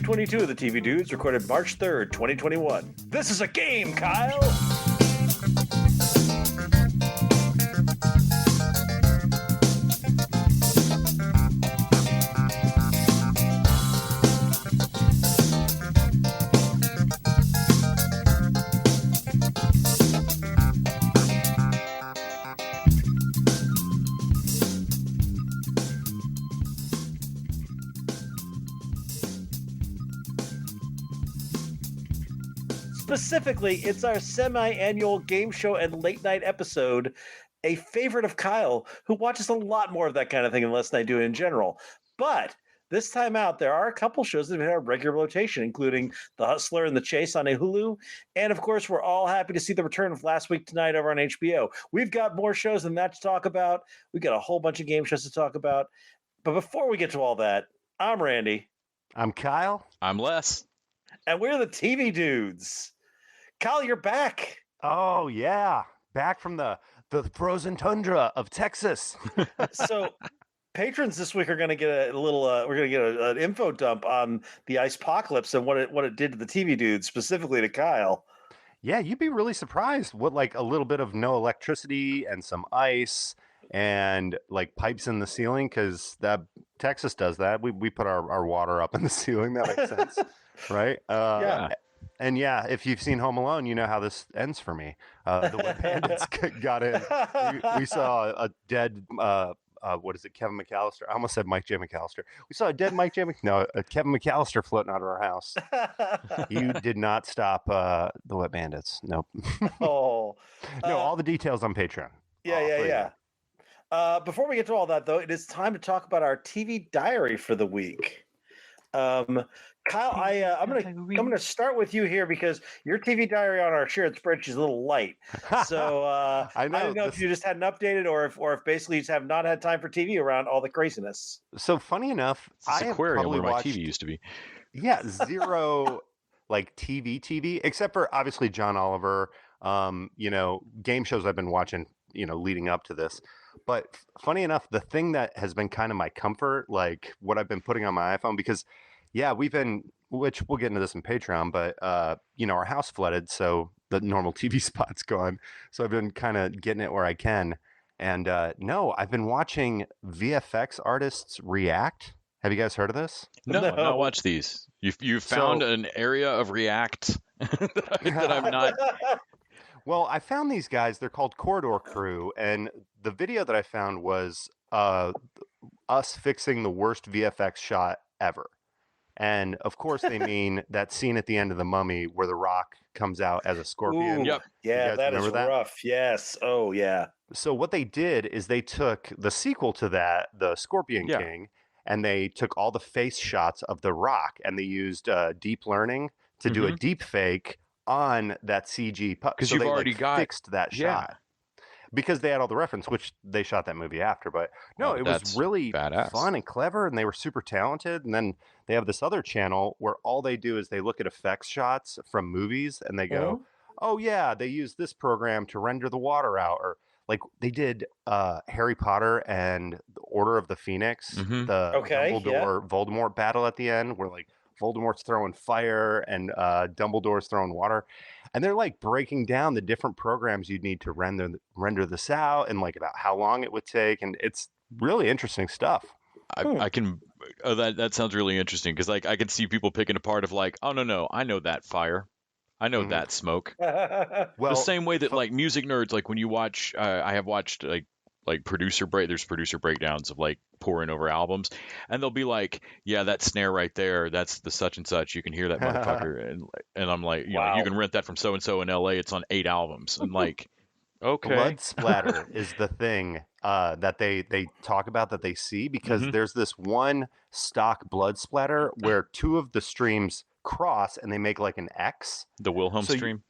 22 of the TV Dudes, recorded March 3rd, 2021. This is a game, Kyle! Specifically, it's our semi-annual game show and late-night episode, a favorite of Kyle, who watches a lot more of that kind of thing than I do in general. But this time out, there are a couple shows that have had a regular rotation, including The Hustler and The Chase on HULU. And, of course, we're all happy to see the return of Last Week Tonight over on HBO. We've got more shows than that to talk about. We've got a whole bunch of game shows to talk about. But before we get to all that, I'm Randy. I'm Kyle. I'm Les. And we're the TV Dudes. Kyle, you're back. Oh, yeah. Back from the frozen tundra of Texas. So patrons this week are going to get a little, we're going to get an info dump on the icepocalypse and what it did to the TV Dudes, specifically to Kyle. Yeah, you'd be really surprised what like a little bit of no electricity and some ice and like pipes in the ceiling, because that Texas does that. We put our water up in the ceiling. That makes sense, right? Yeah. And yeah, if you've seen Home Alone, you know how this ends for me. The Wet Bandits got in. We saw a dead, what is it, Kevin McAllister? I almost said Mike J. McAllister. We saw a dead Mike J. Kevin McAllister floating out of our house. You did not stop the Wet Bandits. Nope. Oh. No, all the details on Patreon. Yeah. Before we get to all that, though, it is time to talk about our TV diary for the week. Kyle, I'm gonna start with you here because your TV diary on our shared spreadsheet is a little light. So I don't know if you just hadn't updated or if basically you just have not had time for TV around all the craziness. So funny enough, I have aquarium where my TV used to be. Yeah, zero like TV, except for obviously John Oliver. Game shows I've been watching, leading up to this. But funny enough, the thing that has been kind of my comfort, like what I've been putting on my iPhone, because we've been, which we'll get into this in Patreon, but our house flooded, so the normal TV spot's gone. So I've been kind of getting it where I can. And no, I've been watching VFX artists react. Have you guys heard of this? No, I've not watched these. You found an area of React that I'm not. Well, I found these guys. They're called Corridor Crew, and the video that I found was us fixing the worst VFX shot ever. And of course, they mean that scene at the end of The Mummy where The Rock comes out as a scorpion. Ooh, yep. Yeah, that is that? rough. Yes. Oh, yeah. So what they did is they took the sequel to that, The Scorpion King, and they took all the face shots of The Rock, and they used deep learning to do a deep fake on that CG puppet. Because so you've they already fixed that shot. Because they had all the reference, which they shot that movie after. But no, it was really fun and clever, and they were super talented. And then they have this other channel where all they do is they look at effects shots from movies, and they go, oh, yeah, they use this program to render the water out. Or like they did Harry Potter and the Order of the Phoenix, the Dumbledore-Voldemort battle at the end, where like Voldemort's throwing fire and Dumbledore's throwing water. And they're like breaking down the different programs you'd need to render this out and like about how long it would take. And it's really interesting stuff. I can. That sounds really interesting because like I can see people picking apart of like, oh no, I know that fire. I know that smoke. Well, the same way that like music nerds, like when you watch, I have watched like there's producer breakdowns of like pouring over albums, and they'll be like, yeah, that snare right there, that's the such and such, you can hear that motherfucker. and I'm like, you can rent that from so and so in LA, it's on 8 albums. I'm like, okay. Blood splatter is the thing that they talk about, that they see, because there's this one stock blood splatter where two of the streams cross and they make like an X, the Wilhelm stream.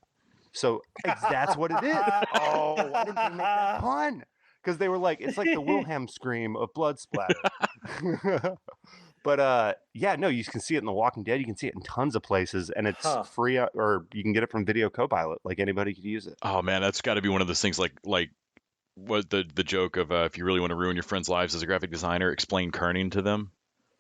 So that's what it is. Oh, why didn't they make that pun? Because they were like, it's like the Wilhelm scream of blood splatter. But you can see it in The Walking Dead. You can see it in tons of places, and it's free, or you can get it from Video Copilot. Like anybody could use it. Oh man, that's got to be one of those things. Like what the joke of if you really want to ruin your friends' lives as a graphic designer, explain kerning to them.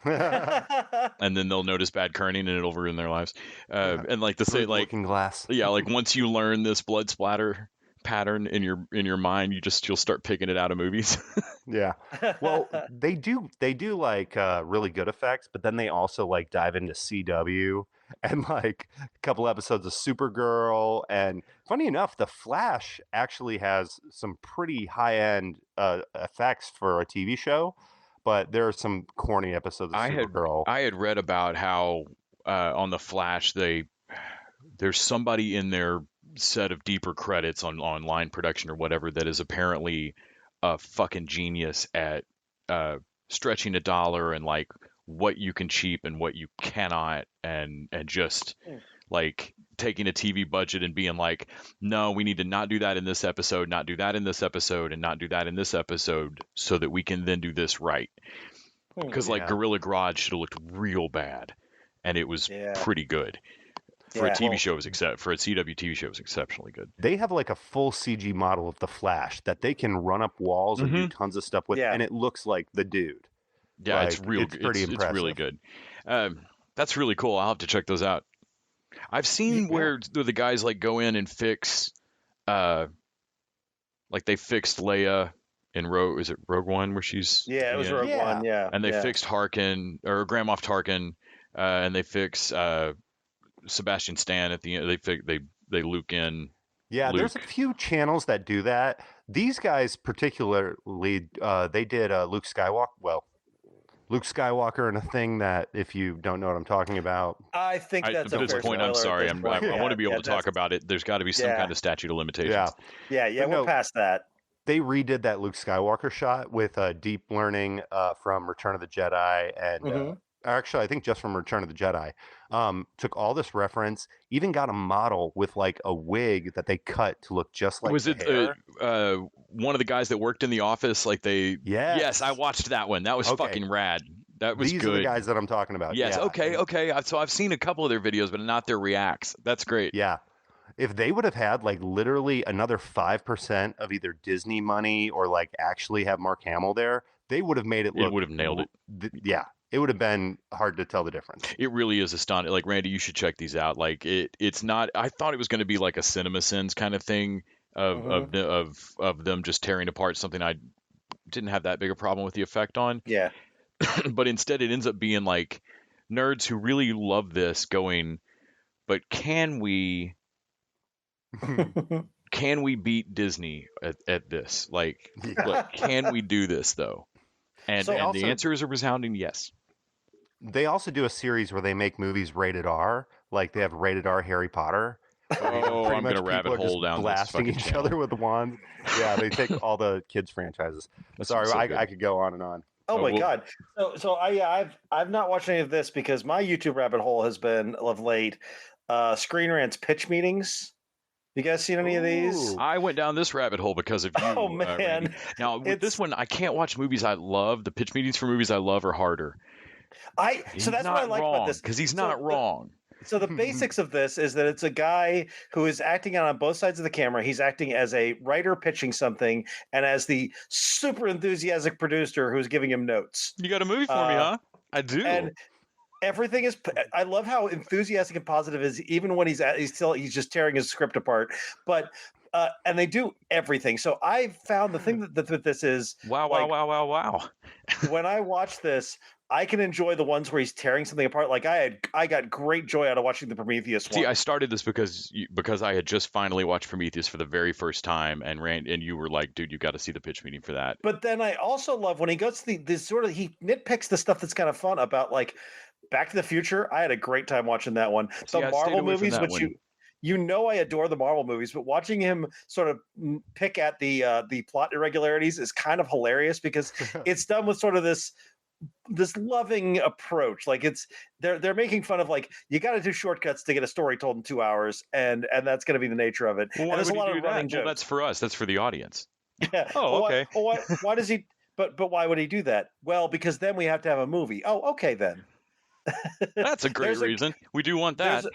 And then they'll notice bad kerning and it'll ruin their lives. And like to say, like, looking glass. Yeah, like once you learn this blood splatter pattern in your mind, you'll start picking it out of movies. Yeah. Well, they do like really good effects, but then they also like dive into CW and like a couple episodes of Supergirl. And funny enough, The Flash actually has some pretty high-end effects for a TV show, but there are some corny episodes of Supergirl. I had read about how on The Flash there's somebody in their set of deeper credits on line production or whatever that is apparently a fucking genius at stretching a dollar and like what you can cheap and what you cannot, and just like taking a TV budget and being like, no, we need to not do that in this episode, not do that in this episode, and not do that in this episode, so that we can then do this right. Because like Gorilla Grodd should have looked real bad, and it was pretty good. For a TV show, for a CW TV show, it was exceptionally good. They have like a full CG model of the Flash that they can run up walls and do tons of stuff with, and it looks like the dude. Yeah, like, it's real. It's pretty impressive. It's really good. That's really cool. I'll have to check those out. I've seen where the guys like go in and fix, like they fixed Leia in Rogue. Is it Rogue One where she's? Yeah, it was Rogue One. Yeah, and they fixed Harkin or Grand Moff Tarkin, and they fix Sebastian Stan at the end. They Luke in. Yeah, there's a few channels that do that. These guys particularly, they did Luke Skywalker. Well, Luke Skywalker in a thing that, if you don't know what I'm talking about, I think that's at this point. I'm sorry. I want to be able to talk about it. There's got to be some kind of statute of limitations. Yeah. We're past that. They redid that Luke Skywalker shot with deep learning from Return of the Jedi, and actually, I think just from Return of the Jedi. Took all this reference, even got a model with like a wig that they cut to look just like. Was it one of the guys that worked in the office? Like they. Yes, I watched that one. That was fucking rad. That was These good. are the guys that I'm talking about. Yes. Yeah. Okay. So I've seen a couple of their videos, but not their reacts. That's great. Yeah. If they would have had like literally another 5% of either Disney money or like actually have Mark Hamill there, they would have made it look. It would have nailed it. Yeah. It would have been hard to tell the difference. It really is astonishing. Like, Randy, you should check these out. Like, it's not. I thought it was going to be like a CinemaSins kind of thing of them just tearing apart something I didn't have that big a problem with the effect on. Yeah. But instead, it ends up being like nerds who really love this going, but can we beat Disney at this? Like, look, can we do this though? And the answer is a resounding yes. They also do a series where they make movies rated R, like they have rated R Harry Potter. Oh, I'm gonna rabbit hole down blasting this each other with wands. Yeah, they take all the kids' franchises. Sorry, I could go on and on. Oh my God! So I've not watched any of this because my YouTube rabbit hole has been of late. Screen Rant's pitch meetings. You guys seen any of these? I went down this rabbit hole because of you. Oh man! Now with this one, I can't watch movies I love. The pitch meetings for movies I love are harder. So that's what I like about this, because he's not wrong. So the basics of this is that it's a guy who is acting out on both sides of the camera. He's acting as a writer pitching something and as the super enthusiastic producer who's giving him notes. You got a movie for me, huh? I do. And everything is. I love how enthusiastic and positive is, even when he's just tearing his script apart. But and they do everything. So I found the thing that this is. Wow. When I watch this, I can enjoy the ones where he's tearing something apart. Like I got great joy out of watching the Prometheus one. See, I started this because I had just finally watched Prometheus for the very first time, and you were like, dude, you got to see the pitch meeting for that. But then I also love when he goes to this sort of, he nitpicks the stuff that's kind of fun about like Back to the Future. I had a great time watching that one. See, the Marvel movies, which I adore the Marvel movies, but watching him sort of pick at the plot irregularities is kind of hilarious because it's done with sort of this loving approach. Like they're making fun of like, you got to do shortcuts to get a story told in 2 hours, and that's going to be the nature of it. Well, and there's a lot of running jokes. Well, that's for us. That's for the audience. Yeah. Oh, okay. Why does he? But why would he do that? Well, because then we have to have a movie. Oh, okay then. That's a great reason. We do want that.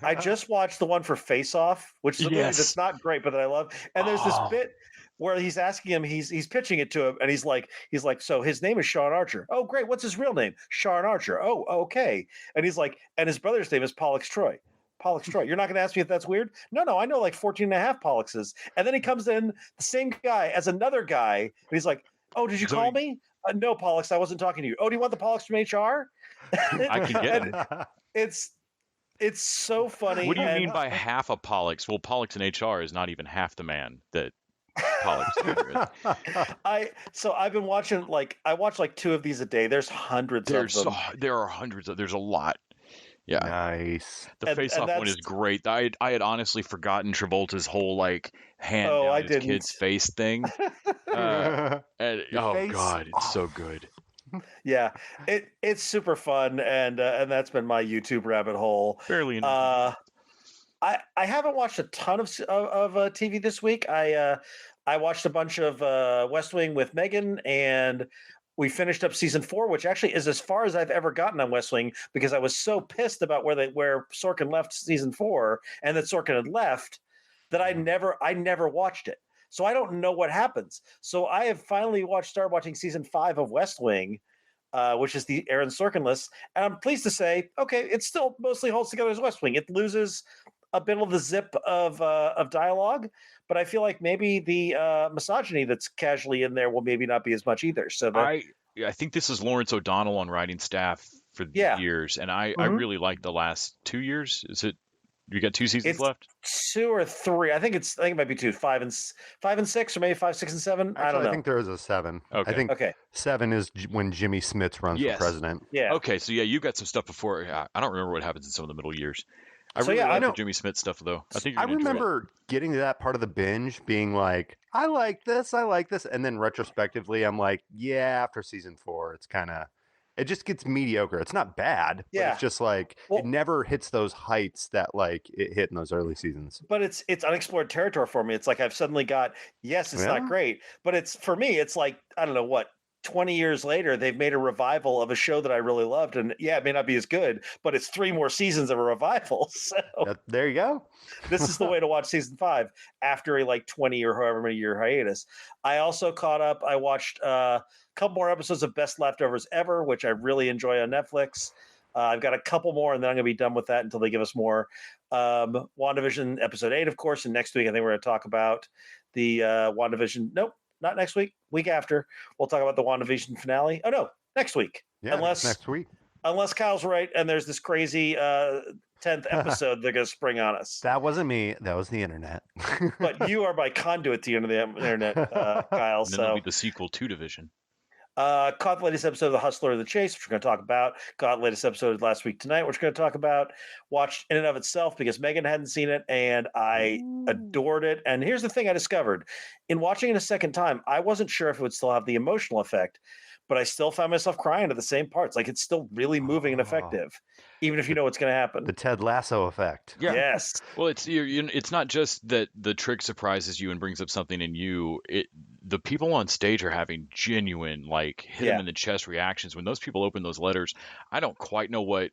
I just watched the one for Face Off, which is a movie that's not great, but that I love. And there's this bit. where he's asking him, he's pitching it to him, and he's like, so his name is Sean Archer. Oh, great. What's his real name? Sean Archer. Oh, okay. And he's like, and his brother's name is Pollux Troy. Pollux Troy. You're not going to ask me if that's weird? No, I know like 14 and a half Polluxes. And then he comes in, the same guy as another guy, and he's like, oh, did you call me? No, Pollux, I wasn't talking to you. Oh, do you want the Pollux from HR? I can get it. It's so funny. What do you mean by half a Pollux? Well, Pollux in HR is not even half the man that Pollux is. I've been watching, like, I watch like 2 of these a day. There's hundreds of them. There are hundreds of, there's a lot. Yeah. Nice. The face-off one is great. I had honestly forgotten Travolta's whole like hand down his kid's face thing. God, it's so good. Yeah, it's super fun, and that's been my YouTube rabbit hole. Fairly. I haven't watched a ton of TV this week. I watched a bunch of West Wing with Megan, and we finished up season 4, which actually is as far as I've ever gotten on West Wing, because I was so pissed about where Sorkin left season 4, and that Sorkin had left, that I never watched it. So I don't know what happens. So I have finally started watching season 5 of West Wing, which is the Aaron Sorkin list, and I'm pleased to say, okay, it still mostly holds together as West Wing. It loses a bit of the zip of dialogue, but I feel like maybe the misogyny that's casually in there will maybe not be as much either. So I think this is Lawrence O'Donnell on writing staff for the years, and I really like the last 2 years. Is it? You got 2 seasons left? 2 or 3. I think it might be 2, 5 and 6, or maybe 5, 6, and 7. Actually, I don't know. I think there is a 7. Okay. I think 7 is when Jimmy Smits runs for president. Yeah. Okay, so you got some stuff before. I don't remember what happens in some of the middle years. I like the Jimmy Smits stuff, though. I remember getting to that part of the binge being like, I like this, and then retrospectively, I'm like, yeah, after season 4, it's kind of, it just gets mediocre. It's not bad, but it's just like, it never hits those heights that like it hit in those early seasons. But it's unexplored territory for me. It's like I've suddenly got, it's not great, but it's, for me, it's like, I don't know what, 20 years later, they've made a revival of a show that I really loved. And it may not be as good, but it's 3 more seasons of a revival. So there you go. This is the way to watch season 5 after a like 20 or however many year hiatus. I also caught up. I watched a couple more episodes of Best Leftovers Ever, which I really enjoy on Netflix. I've got a couple more, and then I'm going to be done with that until they give us more. WandaVision episode 8, of course. And next week, I think we're going to talk about the WandaVision. Nope. Not next week. Week after, we'll talk about the WandaVision finale. Oh no, next week. Yeah, next week. Unless Kyle's right, and there's this crazy 10th episode they're going to spring on us. That wasn't me. That was the internet. But you are my conduit to the internet, Kyle. And then there'll be the sequel to Division. Caught the latest episode of The Hustler of the Chase, which we're going to talk about. Caught the latest episode last week tonight, which we're going to talk about. Watched In and of Itself because Megan hadn't seen it, and I adored it. And here's the thing I discovered. In watching it a second time, I wasn't sure if it would still have the emotional effect, but I still found myself crying at the same parts. Like, it's still really moving and effective, even if you know what's going to happen. The Ted Lasso effect. Yeah. Yes. Well, it's not just that the trick surprises you and brings up something in you. The people on stage are having genuine, like, hit them in the chest reactions. When those people open those letters, I don't quite know what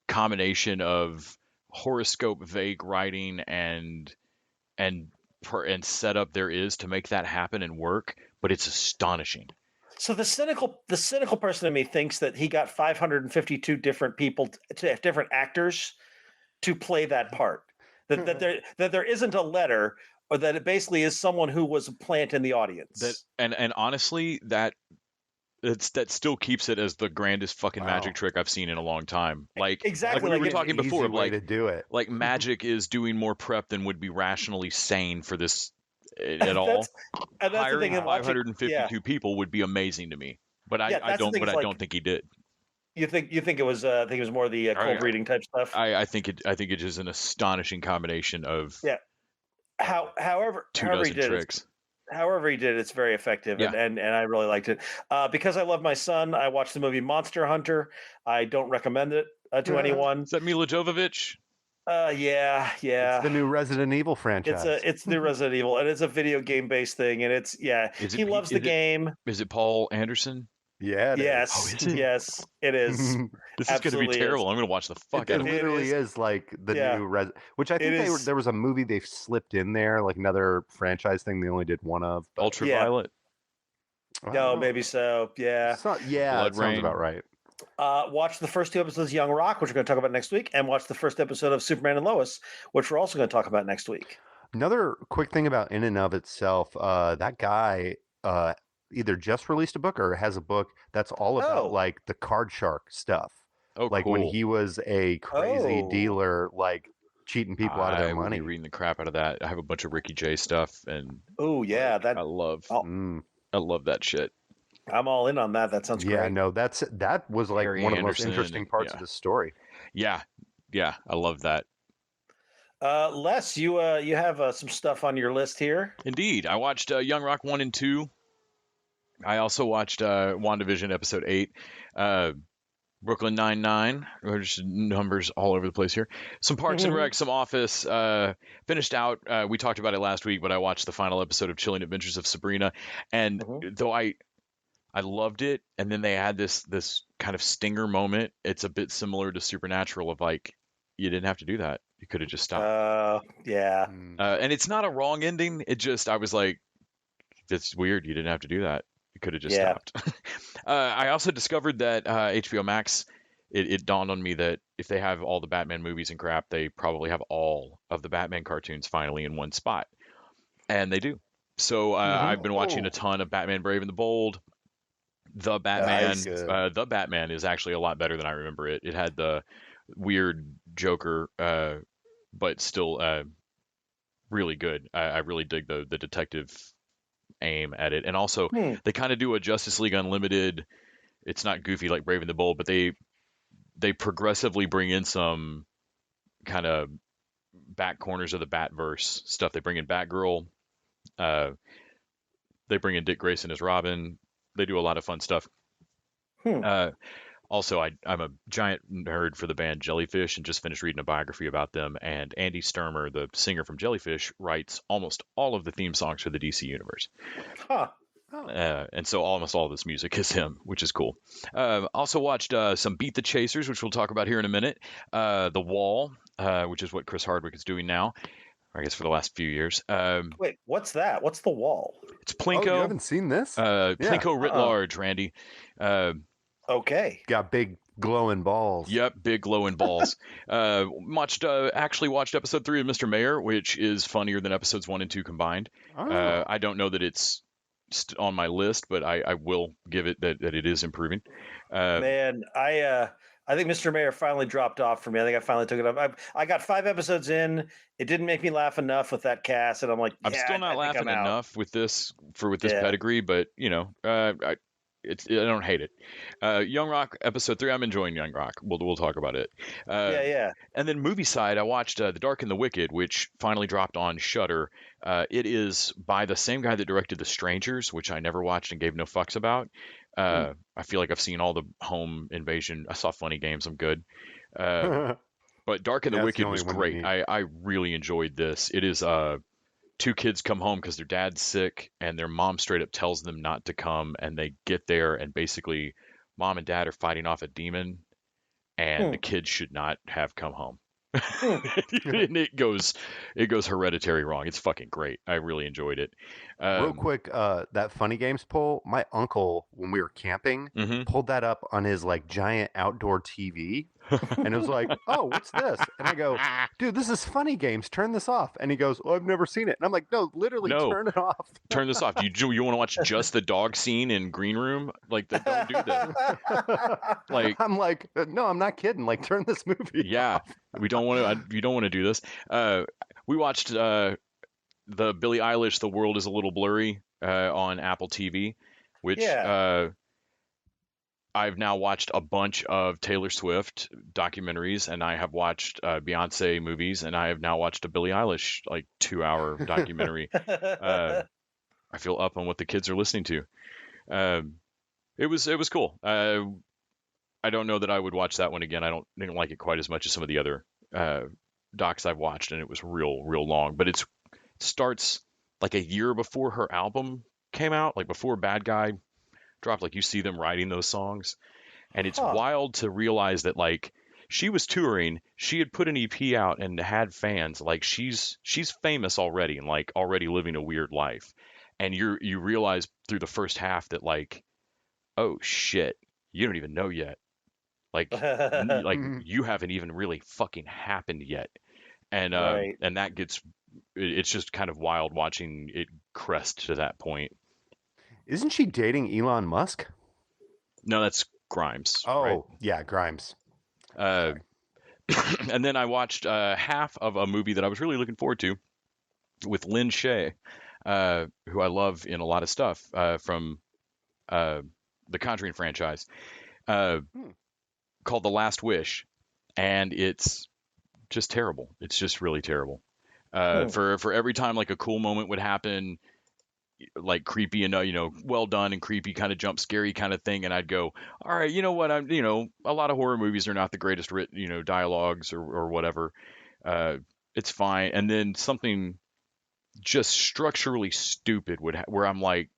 combination of horoscope vague writing and setup there is to make that happen and work, but it's astonishing. So the cynical person in me thinks that he got 552 different people, different actors, to play that part. That there isn't a letter, or that it basically is someone who was a plant in the audience. And honestly, that still keeps it as the grandest fucking magic trick I've seen in a long time. Like, exactly, like we were talking before, like to do it. Like, magic is doing more prep than would be rationally sane for this at all. And that's hiring the thing, 552 people would be amazing to me, but I don't think he did. You think it was more the cold reading type stuff? I think it is an astonishing combination of however he did tricks. However he did, it's very effective, and I really liked it. Because I love my son, I watched the movie Monster Hunter. I don't recommend it to anyone. Is that Mila Jovovich? Yeah. It's the new Resident Evil franchise. It's new Resident Evil, and it's a video game based thing, and he loves the game. Is it Paul Anderson? Yeah, it Yes. Oh, is it? Yes, it is. This is going to be Absolutely terrible. is. I'm going to watch the fuck It out of it. literally is like the new which I think there was a movie they've slipped in there, like another franchise thing they only did one of. But Ultraviolet. No, maybe so. Yeah. Blood it sounds Rain. about right. Watch the first 2 episodes of Young Rock, which we're going to talk about next week, and watch the first episode of Superman and Lois, which we're also going to talk about next week. Another quick thing about In and of Itself, that guy either just released a book or has a book that's all about like the card shark stuff. Oh, like cool. when he was a crazy dealer, like cheating people out of their money. I will be reading the crap out of that. I have a bunch of Ricky Jay stuff, and that I love. I love that shit. I'm all in on that. That sounds great. Yeah, no, that was like Harry one of the Anderson, most interesting parts of the story. Yeah, I love that. Les, you have some stuff on your list here. Indeed, I watched Young Rock 1 and 2. I also watched WandaVision episode 8, Brooklyn Nine-Nine. There's numbers all over the place here. Some Parks and Rec, some Office. Finished out. We talked about it last week, but I watched the final episode of Chilling Adventures of Sabrina, and though I loved it, and then they had this kind of stinger moment. It's a bit similar to Supernatural of like, you didn't have to do that. You could have just stopped. Yeah. And it's not a wrong ending. It just, I was like, it's weird. You didn't have to do that. You could have just stopped. I also discovered that HBO Max, it dawned on me that if they have all the Batman movies and crap, they probably have all of the Batman cartoons finally in one spot. And they do. So I've been watching a ton of Batman Brave and the Bold. The Batman is actually a lot better than I remember it. It had the weird Joker, but still really good. I really dig the detective aim at it, and also they kind of do a Justice League Unlimited. It's not goofy like Brave and the Bold, but they progressively bring in some kind of back corners of the Batverse stuff. They bring in Batgirl. They bring in Dick Grayson as Robin. They do a lot of fun stuff. Also, I'm a giant nerd for the band Jellyfish and just finished reading a biography about them. And Andy Sturmer, the singer from Jellyfish, writes almost all of the theme songs for the DC universe. And so almost all of this music is him, which is cool. Also watched some Beat the Chasers, which we'll talk about here in a minute. The Wall, which is what Chris Hardwick is doing now, I guess for the last few years. Wait, what's that? What's The Wall? It's Plinko. Oh, you haven't seen this? Plinko writ large, Randy. Okay. Got big glowing balls. Yep, big glowing balls. Actually watched episode 3 of Mr. Mayor, which is funnier than episodes 1 and 2 combined. I don't know that it's on my list, but I will give it that it is improving. Man, I think Mr. Mayor finally dropped off for me. I think I finally took it up. I got 5 episodes in. It didn't make me laugh enough with that cast, and I'm like, I'm still not laughing enough with this pedigree, but you know, I don't hate it. Young Rock episode 3. I'm enjoying Young Rock. We'll talk about it. And then movie side, I watched The Dark and the Wicked, which finally dropped on Shudder. It is by the same guy that directed The Strangers, which I never watched and gave no fucks about. I feel like I've seen all the home invasion. I saw Funny Games. I'm good. But Dark and the Wicked was great. I really enjoyed this. It is 2 kids come home because their dad's sick and their mom straight up tells them not to come, and they get there and basically mom and dad are fighting off a demon, and the kids should not have come home. And it goes hereditary wrong. It's fucking great. I really enjoyed it. Real quick, that Funny Games poll, my uncle, when we were camping, pulled that up on his like giant outdoor TV, and it was like, oh, what's this? And I go, dude, this is Funny Games. Turn this off. And he goes, oh, I've never seen it. And I'm like, no, literally, turn it off. Turn this off. You want to watch just the dog scene in Green Room? Like, don't do that. Like, I'm like, no, I'm not kidding. Like, turn this movie. Yeah, off. You don't want to do this. We watched the Billie Eilish "The World Is a Little Blurry" on Apple TV, which I've now watched a bunch of Taylor Swift documentaries, and I have watched Beyonce movies, and I have now watched a Billie Eilish like 2-hour documentary. I feel up on what the kids are listening to. It was cool. I don't know that I would watch that one again. I didn't like it quite as much as some of the other docs I've watched, and it was real long. But it starts like a year before her album came out, like before Bad Guy dropped. Like you see them writing those songs, and it's wild to realize that like she was touring, she had put an EP out and had fans. Like she's famous already and like already living a weird life, and you realize through the first half that like, oh shit, you don't even know yet. Like you haven't even really fucking happened yet, and Right. and that gets it's just kind of wild watching it crest to that point. Isn't she dating Elon Musk? No, that's Grimes. Oh, right? Yeah, Grimes. And then I watched half of a movie that I was really looking forward to with Lin Shaye, who I love in a lot of stuff from the Conjuring franchise, called The Last Wish, and it's just terrible. It's just really terrible. For every time like a cool moment would happen, like creepy and well done and creepy kind of jump scary kind of thing, and I'd go, all right, you know what, I'm a lot of horror movies are not the greatest written dialogues or whatever, it's fine, and then something just structurally stupid where I'm like,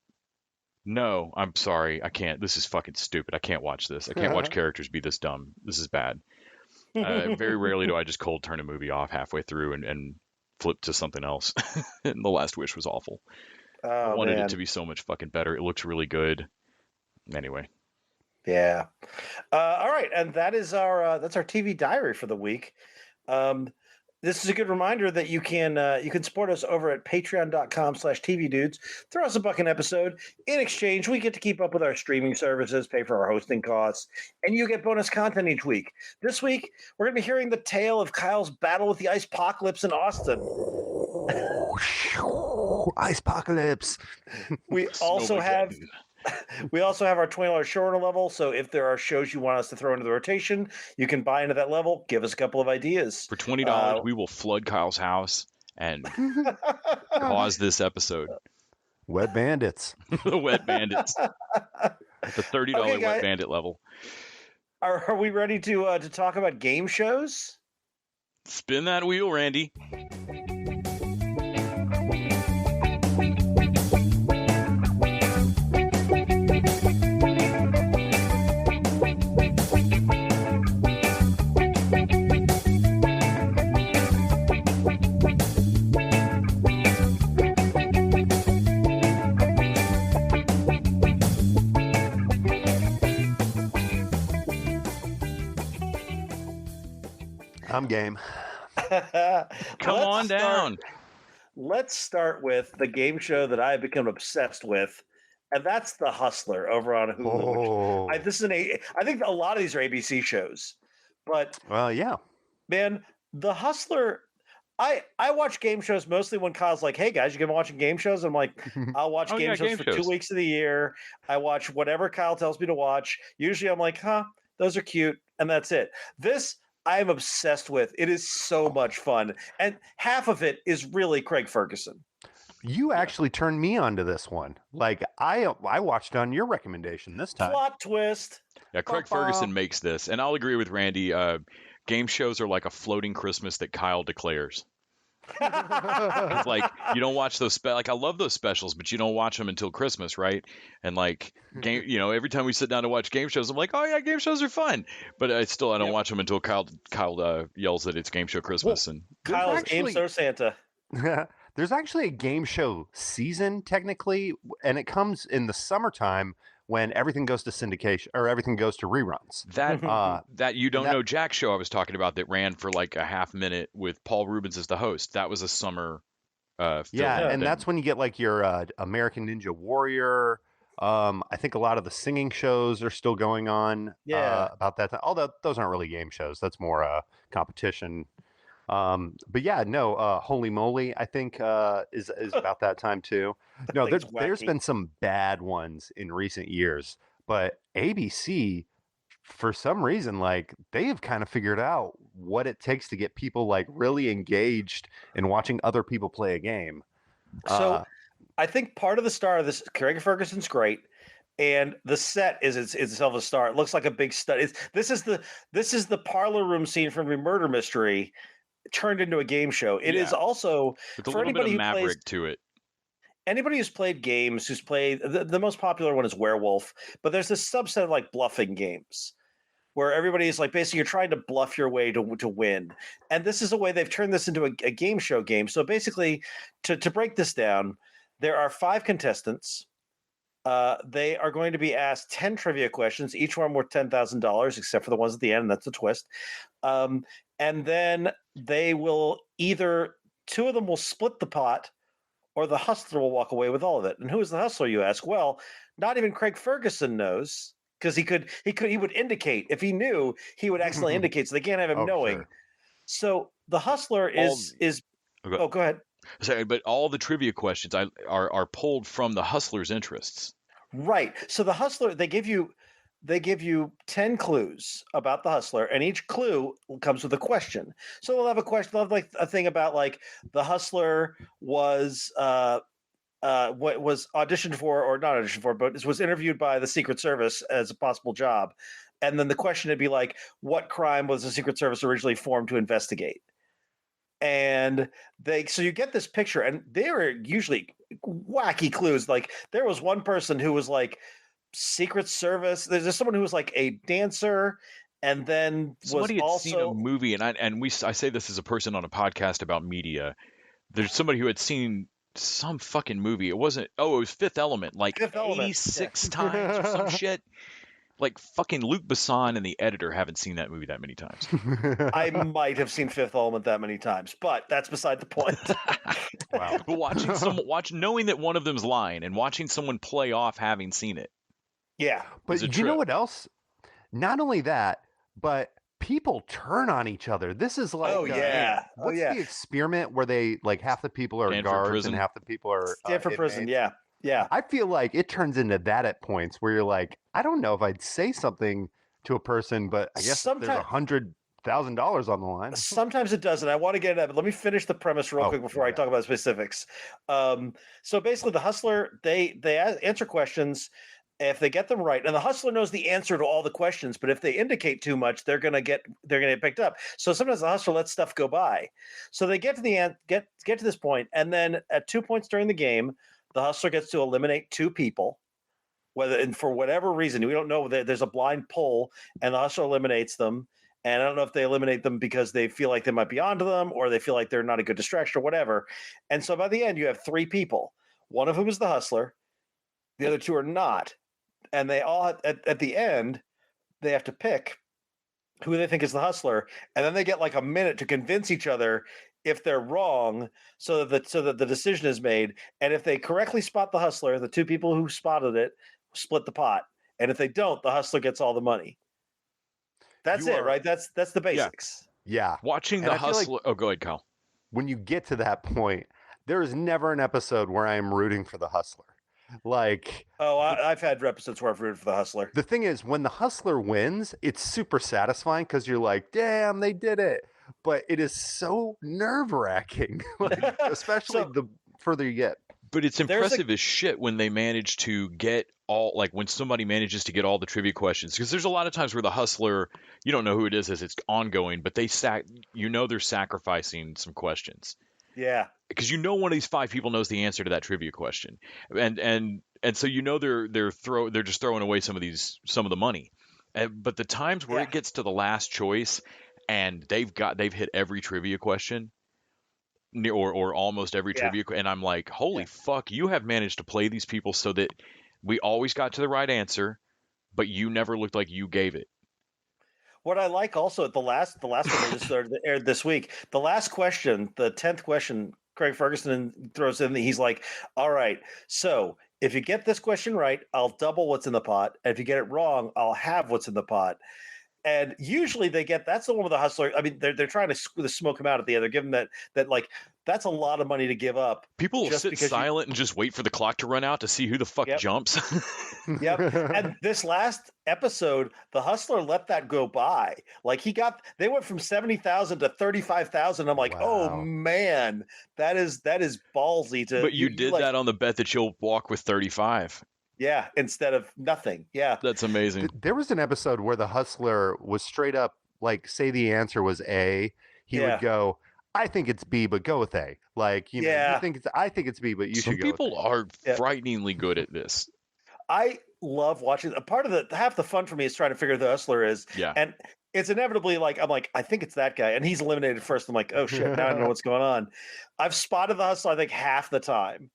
no, I'm sorry, I can't, this is fucking stupid, I can't watch this, I can't watch characters be this dumb, this is bad. Very rarely do I just cold turn a movie off halfway through and flip to something else. And The Last Wish was awful. I wanted it to be so much fucking better. It looks really good. Anyway. Yeah. All right, and that's our TV diary for the week. This is a good reminder that you can support us over at patreon.com/tvdudes. Throw us a buck an episode. In exchange, we get to keep up with our streaming services, pay for our hosting costs, and you get bonus content each week. This week, we're going to be hearing the tale of Kyle's battle with the ice apocalypse in Austin. Ice apocalypse. We also have our $20 shorter level, so if there are shows you want us to throw into the rotation, you can buy into that level. Give us a couple of ideas. For $20, we will flood Kyle's house and pause this episode. Wet Bandits. The Wet Bandits. At the $30 Wet Bandit level. Are we ready to talk about game shows? Spin that wheel, Randy. I'm game. Come on down. Let's start with the game show that I've become obsessed with, and that's The Hustler over on Hulu. I think a lot of these are ABC shows, but yeah, man, The Hustler. I watch game shows mostly when Kyle's like, "Hey guys, you been watching game shows?" I'm like, "I'll watch game shows for 2 weeks of the year. I watch whatever Kyle tells me to watch. Usually, I'm like, those are cute," and that's it. This I'm obsessed with. It is so much fun, and half of it is really Craig Ferguson. You actually turned me onto this one. Like I watched on your recommendation this time. Plot twist. Yeah, Craig Ferguson makes this, and I'll agree with Randy. Game shows are like a floating Christmas that Kyle declares. It's like you don't watch those like I love those specials, but you don't watch them until Christmas, right? And like game, every time we sit down to watch game shows, I'm like, oh yeah, game shows are fun, but I don't watch them until Kyle yells that it's game show Christmas. Well, and Kyle's Game Show Santa. There's actually a game show season technically, and it comes in the summertime when everything goes to syndication or everything goes to reruns. That You Don't Know Jack show I was talking about that ran for like a half minute with Paul Rubens as the host. That was a summer and that's when you get like your American Ninja Warrior. I think a lot of the singing shows are still going on about that time. Although those aren't really game shows. That's more competition. But yeah, no, Holy Moly, I think is about that time too. No, there's been some bad ones in recent years, but ABC, for some reason, like they have kind of figured out what it takes to get people like really engaged in watching other people play a game. So I think part of the star of this, Craig Ferguson's great. And the set is itself a star. It looks like a big stud. This is the parlor room scene from a murder mystery turned into a game show. It is also with a little bit of Maverick to it. anybody who's played games, who's played the most popular one is Werewolf, but there's this subset of like bluffing games where everybody's like basically you're trying to bluff your way to win. And this is a way they've turned this into a game show game. So basically, to break this down, there are 5 contestants. They are going to be asked 10 trivia questions, each one worth $10,000, except for the ones at the end. And that's a twist. And then they will either 2 of them will split the pot, or the hustler will walk away with all of it. And who is the hustler, you ask? Well, not even Craig Ferguson knows, because he would indicate. If he knew, he would accidentally indicate. So they can't have him knowing. Sure. So the hustler is. Okay. Oh, go ahead. Sorry, but all the trivia questions are pulled from the hustler's interests. Right. So the hustler, they give you 10 clues about the hustler, and each clue comes with a question. So we'll have a question. They'll have like a thing about like the hustler was what was auditioned for, or not auditioned for, but was interviewed by the Secret Service as a possible job. And then the question would be like, what crime was the Secret Service originally formed to investigate? And so you get this picture, and they are usually wacky clues. Like there was one person who was like Secret Service. There's someone who was like a dancer, and then somebody had also seen a movie, and I say this as a person on a podcast about media. There's somebody who had seen some fucking movie. It was Fifth Element, like 86 times or some shit. Like fucking Luc Besson and the editor haven't seen that movie that many times. I might have seen Fifth Element that many times, but that's beside the point. Wow. But knowing that one of them's lying and watching someone play off having seen it. Yeah. But you know what else? Not only that, but people turn on each other. This is like, what's the experiment where they like half the people are Stanford guards prison. and half the people are Stanford prison? Yeah. Yeah. I feel like it turns into that at points where you're like, I don't know if I'd say something to a person, but I guess there's $100,000 on the line. Sometimes it does, and I want to get into that, but let me finish the premise real quick before I talk about specifics. So basically, the hustler, they answer questions. If they get them right, and the hustler knows the answer to all the questions, but if they indicate too much, they're gonna get picked up. So sometimes the hustler lets stuff go by. So they get to the end, get to this point, and then at 2 points during the game, the hustler gets to eliminate 2 people, and for whatever reason, we don't know. There's a blind poll, and the hustler eliminates them. And I don't know if they eliminate them because they feel like they might be onto them, or they feel like they're not a good distraction or whatever. And so by the end, you have 3 people, one of whom is the hustler, the other 2 are not. And they all, at the end, they have to pick who they think is the hustler. And then they get like a minute to convince each other if they're wrong, so that the decision is made. And if they correctly spot the hustler, the 2 people who spotted it split the pot. And if they don't, the hustler gets all the money. That's it, right? That's the basics. Yeah. Watching the hustler. Like, go ahead, Kyle. When you get to that point, there is never an episode where I am rooting for the hustler. Like, I've had episodes where I've rooted for the hustler. The thing is, when the hustler wins, it's super satisfying because you're like, damn, they did it. But it is so nerve-wracking, like, especially the further you get. But it's impressive as shit when they manage to get when somebody manages to get all the trivia questions. Because there's a lot of times where the hustler, you don't know who it is as it's ongoing, but they're sacrificing some questions. Yeah. Because one of these 5 people knows the answer to that trivia question. And so they're just throwing away some of the money. But the times where it gets to the last choice and they've hit every trivia question, or almost every trivia, and I'm like, holy fuck, you have managed to play these people so that we always got to the right answer, but you never looked like you gave it. What I like also at the last one that just aired this week, the last question, the 10th question, Craig Ferguson throws in, he's like, all right, so if you get this question right, I'll double what's in the pot. And if you get it wrong, I'll have what's in the pot. And usually that's the one with the hustler. I mean, they're trying to smoke him out at the end. They're giving that like, that's a lot of money to give up. People will sit silent and just wait for the clock to run out to see who the fuck jumps. Yep. And this last episode, the hustler let that go by. Like they went from 70,000 to 35,000. I'm like, wow. Oh man, that is ballsy to. But you did that on the bet that you'll walk with 35. Yeah, instead of nothing. Yeah. That's amazing. There was an episode where the hustler was straight up, like, say the answer was A. He would go, I think it's B, but go with A. Like, you know, I think it's B, but you should go. Some people are frighteningly good at this. I love watching. A part of half the fun for me is trying to figure who the hustler is. Yeah. And it's inevitably like, I'm like, I think it's that guy. And he's eliminated first. I'm like, oh shit, now I don't know what's going on. I've spotted the hustler, I think, half the time.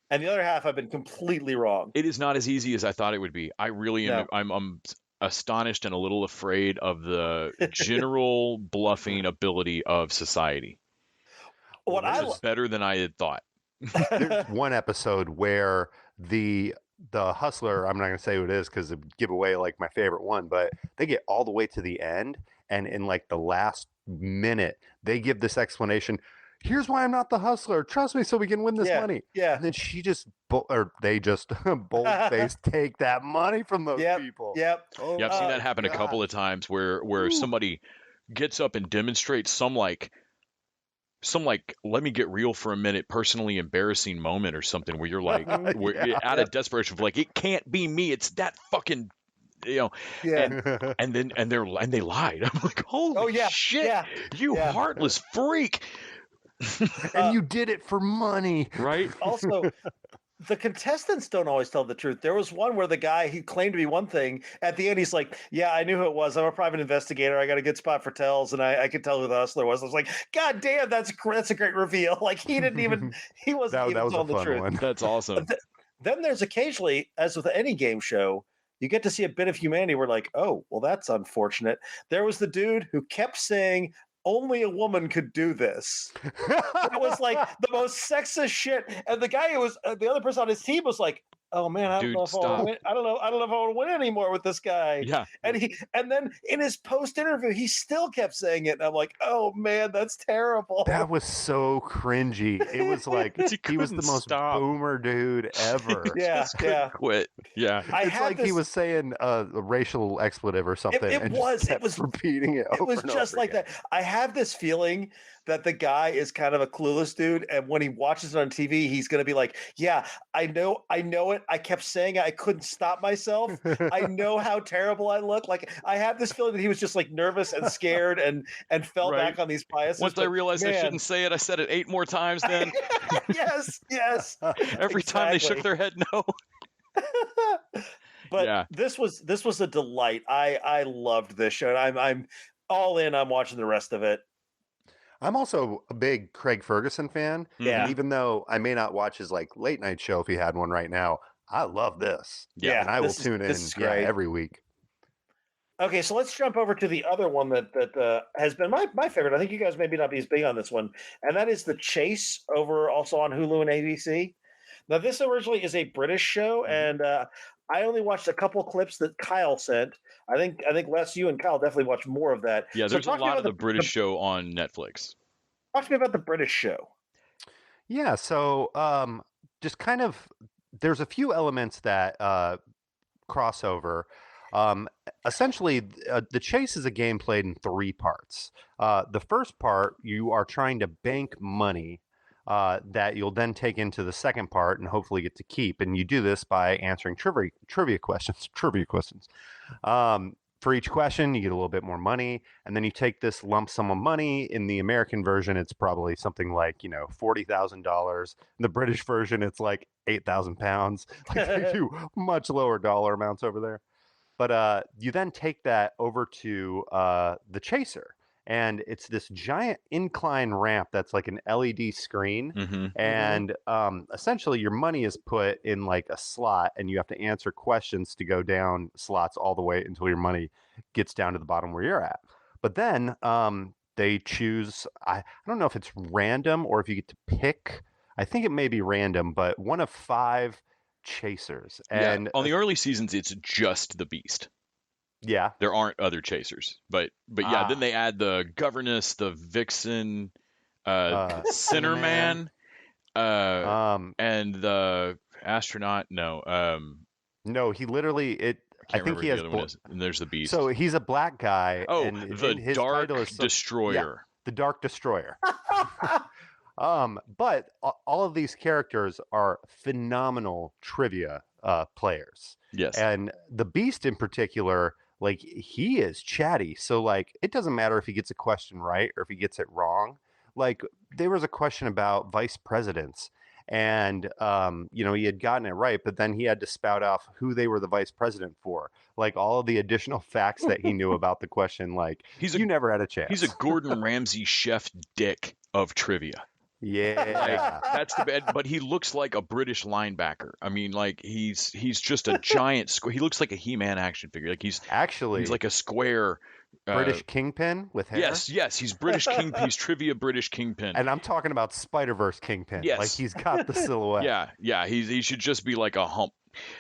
And the other half I've been completely wrong. It is not as easy as I thought it would be. I really am. I'm astonished and a little afraid of the general bluffing ability of society. What is better than I had thought. There's one episode where the hustler, I'm not going to say who it is because it would give away like my favorite one, but they get all the way to the end, and in like the last minute, they give this explanation. Here's why I'm not the hustler. Trust me, so we can win this money. Yeah. And then they just bold-faced take that money from those people. Yep. Oh, I've seen that happen a couple of times where somebody gets up and demonstrates some let me get real for a minute, personally embarrassing moment or something where you're like, out of desperation of like, it can't be me. It's that fucking, and they lied. I'm like, holy shit, you heartless freak. And you did it for money, right? Also, the contestants don't always tell the truth. There was one where the guy, he claimed to be one thing. At the end, he's like, yeah, I knew who it was. I'm a private investigator. I got a good spot for tells, and I could tell who the hustler was. I was like, God damn, that's a great reveal. Like, he wasn't even telling the truth. One. That's awesome. Then there's occasionally, as with any game show, you get to see a bit of humanity. We're like, oh, well, that's unfortunate. There was the dude who kept saying, only a woman could do this. It was like the most sexist shit. And the guy who was the other person on his team was like, oh man, I don't know if I want to win. I don't know if I want to win anymore with this guy. Yeah. And then in his post interview, he still kept saying it. And I'm like, oh man, that's terrible. That was so cringy. It was like he was the most boomer dude ever. Yeah. Quit. Yeah. It's like he was saying a racial expletive or something. It was repeating it. It was just like that. I have this feeling that the guy is kind of a clueless dude, and when he watches it on TV, he's going to be like, yeah, I know it. I kept saying it. I couldn't stop myself. I know how terrible I look. Like, I have this feeling that he was just like nervous and scared and fell back on these biases. Once I realized I shouldn't say it, I said it 8 more times then. Yes. Every time they shook their head no. But this was a delight. I loved this show. I'm all in. I'm watching the rest of it. I'm also a big Craig Ferguson fan. Yeah. And even though I may not watch his like late night show if he had one right now, I love this. Yeah. And I will tune in every week. Okay, so let's jump over to the other one that has been my favorite. I think you guys maybe not be as big on this one, and that is The Chase, over also on Hulu and ABC. Now, this originally is a British show, and I only watched a couple clips that Kyle sent. I think Les, you and Kyle definitely watched more of that. Yeah, there's a lot of the British show on Netflix. Talk to me about the British show. Yeah, so just kind of, there's a few elements that cross over. Essentially, The Chase is a game played in 3 parts. The first part, you are trying to bank money that you'll then take into the second part and hopefully get to keep. And you do this by answering trivia questions. For each question, you get a little bit more money, and then you take this lump sum of money. In the American version, it's probably something like, $40,000. In the British version, it's like 8,000 pounds. Like, they do much lower dollar amounts over there. But you then take that over to the Chaser. And it's this giant incline ramp that's like an LED screen. Mm-hmm. And essentially your money is put in like a slot, and you have to answer questions to go down slots all the way until your money gets down to the bottom where you're at. But then they choose, I don't know if it's random or if you get to pick. I think it may be random, but one of 5 chasers. And on the early seasons, it's just the Beast. Yeah, there aren't other chasers, but yeah, then they add the Governess, the Vixen, Sinnerman, and the astronaut. No, he literally I think he has. The other one is, and there's the Beast. So he's a black guy. Oh, and his Dark Destroyer. Yeah, the Dark Destroyer. But all of these characters are phenomenal trivia players. Yes, and the Beast in particular. Like, he is chatty. So, like, it doesn't matter if he gets a question right or if he gets it wrong. like there was a question about vice presidents, and he had gotten it right, but then he had to spout off who they were the vice president for, like all of the additional facts that he knew about the question. Like you never had a chance. He's a Gordon Ramsay chef dick of trivia. Yeah, that's the bad. But he looks like a British linebacker. I mean, like he's just a giant. He looks like a He-Man action figure. Like he's like a square British Kingpin with hair. Yes, he's British Kingpin. He's trivia British Kingpin. And I'm talking about Spider-Verse Kingpin. Yes, like he's got the silhouette. Yeah. He should just be like a hump.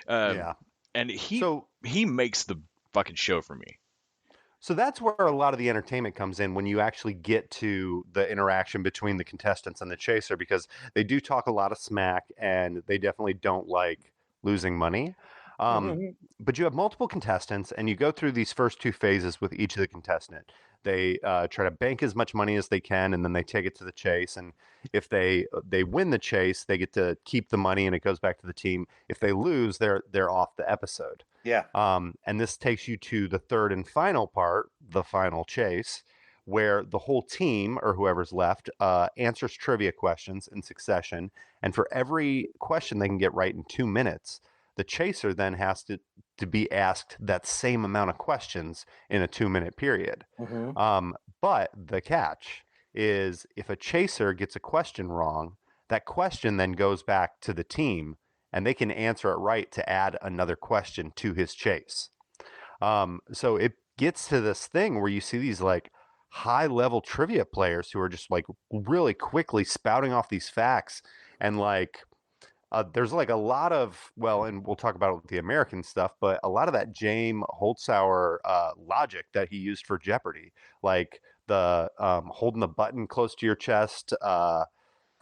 And he makes the fucking show for me. So that's where a lot of the entertainment comes in, when you actually get to the interaction between the contestants and the chaser, because they do talk a lot of smack and they definitely don't like losing money. But you have multiple contestants and you go through these first two phases with each of the contestant. They try to bank as much money as they can, and then they take it to the chase. And if they win the chase, they get to keep the money and it goes back to the team. If they lose, they're off the episode. Yeah. And this takes you to the third and final part, the final chase, where the whole team, or whoever's left, answers trivia questions in succession. And for every question they can get right in 2 minutes, the chaser then has to be asked that same amount of questions in a 2-minute period. But the catch is, if a chaser gets a question wrong, that question then goes back to the team and they can answer it right to add another question to his chase. So it gets to this thing where you see these like high level trivia players who are just like really quickly spouting off these facts, and like there's like a lot of, and we'll talk about the American stuff, but a lot of that James Holzhauer logic that he used for Jeopardy, like the holding the button close to your chest,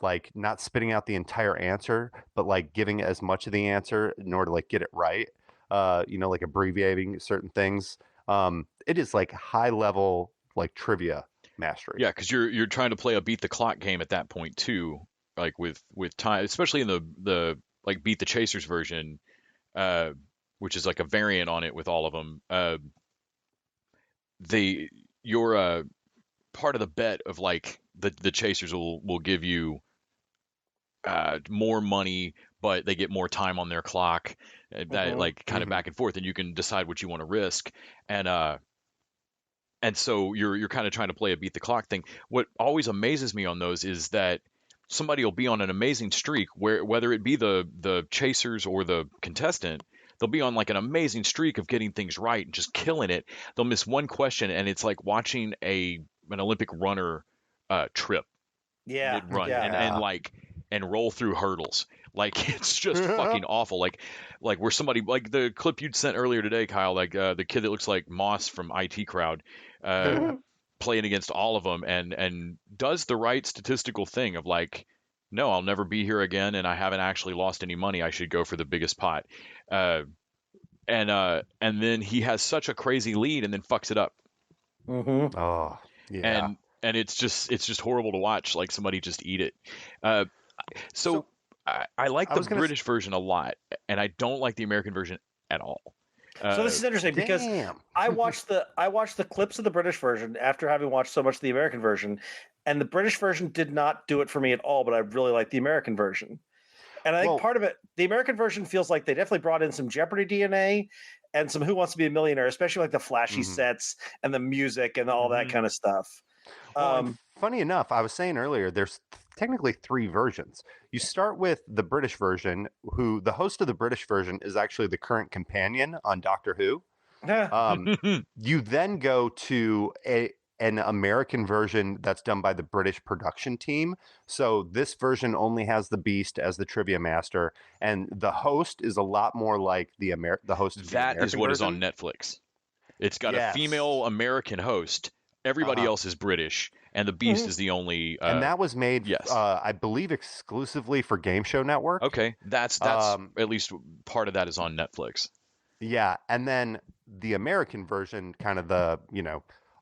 like not spitting out the entire answer, but like giving as much of the answer in order to like get it right. Like abbreviating certain things. It is like high level like trivia mastery. Yeah, because you're trying to play a beat the clock game at that point too. Like with time, especially in the like Beat the Chasers version, which is like a variant on it with all of them. You're part of the bet of like the chasers will give you more money, but they get more time on their clock. That like kind of back and forth, and you can decide what you want to risk. And so you're kind of trying to play a beat the clock thing. What always amazes me on those is that somebody will be on an amazing streak, where whether it be the chasers or the contestant, they'll be on like an amazing streak of getting things right and just killing it. They'll miss one question, and it's like watching an Olympic runner trip. Yeah. Run and roll through hurdles. Like it's just fucking awful. Like where somebody, like the clip you'd sent earlier today, Kyle, like the kid that looks like Moss from IT Crowd, playing against all of them and does the right statistical thing of like, no, I'll never be here again, and I haven't actually lost any money. I should go for the biggest pot. And then he has such a crazy lead and then fucks it up. Oh, yeah. And it's just horrible to watch, like somebody just eat it. So I like the British version a lot, and I don't like the American version at all. So this is interesting because I watched the clips of the British version after having watched so much of the American version, and the British version did not do it for me at all, but I really like the American version. And I think part of it, the American version feels like they definitely brought in some Jeopardy DNA and some Who Wants to Be a Millionaire, especially like the flashy sets and the music and all that kind of stuff. Funny enough, I was saying earlier, there's technically 3 versions. You start with the British version, who the host of the British version is actually the current companion on Doctor Who. You then go to an American version that's done by the British production team. So this version only has the Beast as the trivia master, and the host is a lot more like the host of the That American is what version. Is on Netflix. It's got a female American host. Everybody else is British, and the Beast is the only. And that was made, I believe, exclusively for Game Show Network. Okay, that's at least part of that is on Netflix. Yeah, and then the American version, kind of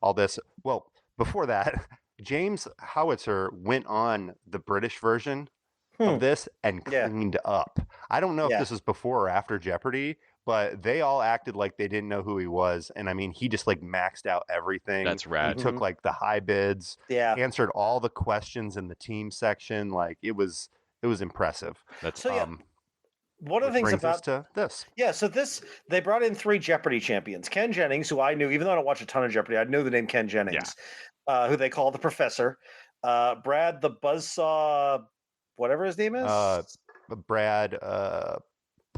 all this. Well, before that, James Howitzer went on the British version of this and cleaned up. I don't know if this is before or after Jeopardy, but they all acted like they didn't know who he was. And I mean, he just like maxed out everything. That's rad. He took like the high bids, Yeah. answered all the questions in the team section. Like it was impressive. That's So yeah, one of the things brings us about to this. Yeah, so they brought in 3 Jeopardy champions. Ken Jennings, who I knew, even though I don't watch a ton of Jeopardy, I know the name Ken Jennings, who they call the professor. Brad the Buzzsaw, whatever his name is. Brad.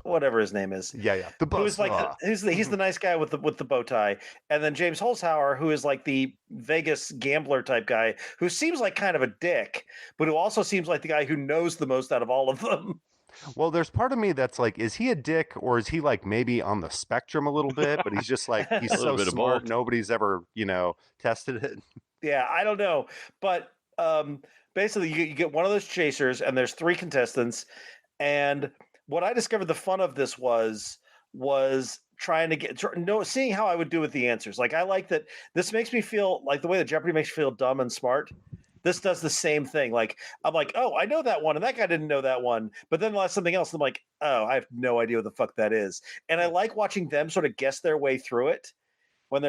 Whatever his name is. Yeah. The Buzzsaw. Who's like he's the nice guy with the bow tie, and then James Holzhauer, who is like the Vegas gambler type guy, who seems like kind of a dick, but who also seems like the guy who knows the most out of all of them. Well, there's part of me that's like, is he a dick or is he like maybe on the spectrum a little bit? But he's just like, he's so smart. Nobody's ever, tested it. Yeah, I don't know. But basically, you get one of those chasers, and there's 3 contestants. And what I discovered the fun of this was trying to seeing how I would do with the answers. Like, I like that this makes me feel like the way that Jeopardy makes you feel dumb and smart. This does the same thing. Like, I'm like, oh, I know that one, and that guy didn't know that one. But then there's something else, and I'm like, oh, I have no idea what the fuck that is. And I like watching them sort of guess their way through it when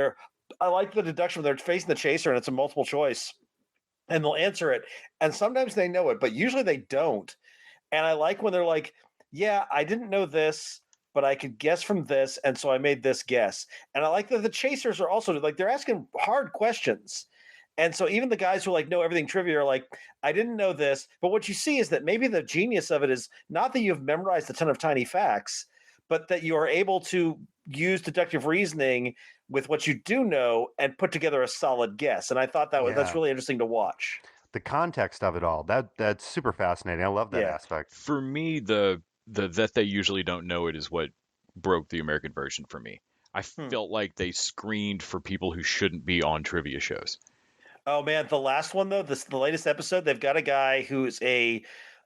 I like the deduction when they're facing the chaser and it's a multiple choice, and they'll answer it. And sometimes they know it, but usually they don't. And I like when they're like, yeah, I didn't know this, but I could guess from this, and so I made this guess. And I like that the chasers are also like, they're asking hard questions. And so even the guys who like know everything trivia are like, I didn't know this. But what you see is that maybe the genius of it is not that you've memorized a ton of tiny facts, but that you are able to use deductive reasoning with what you do know and put together a solid guess. And I thought that's really interesting to watch. The context of it all, that's super fascinating. I love that aspect. For me, the that they usually don't know it is what broke the American version for me. I felt like they screened for people who shouldn't be on trivia shows. Oh man, the last one though, the latest episode, they've got a guy who's he's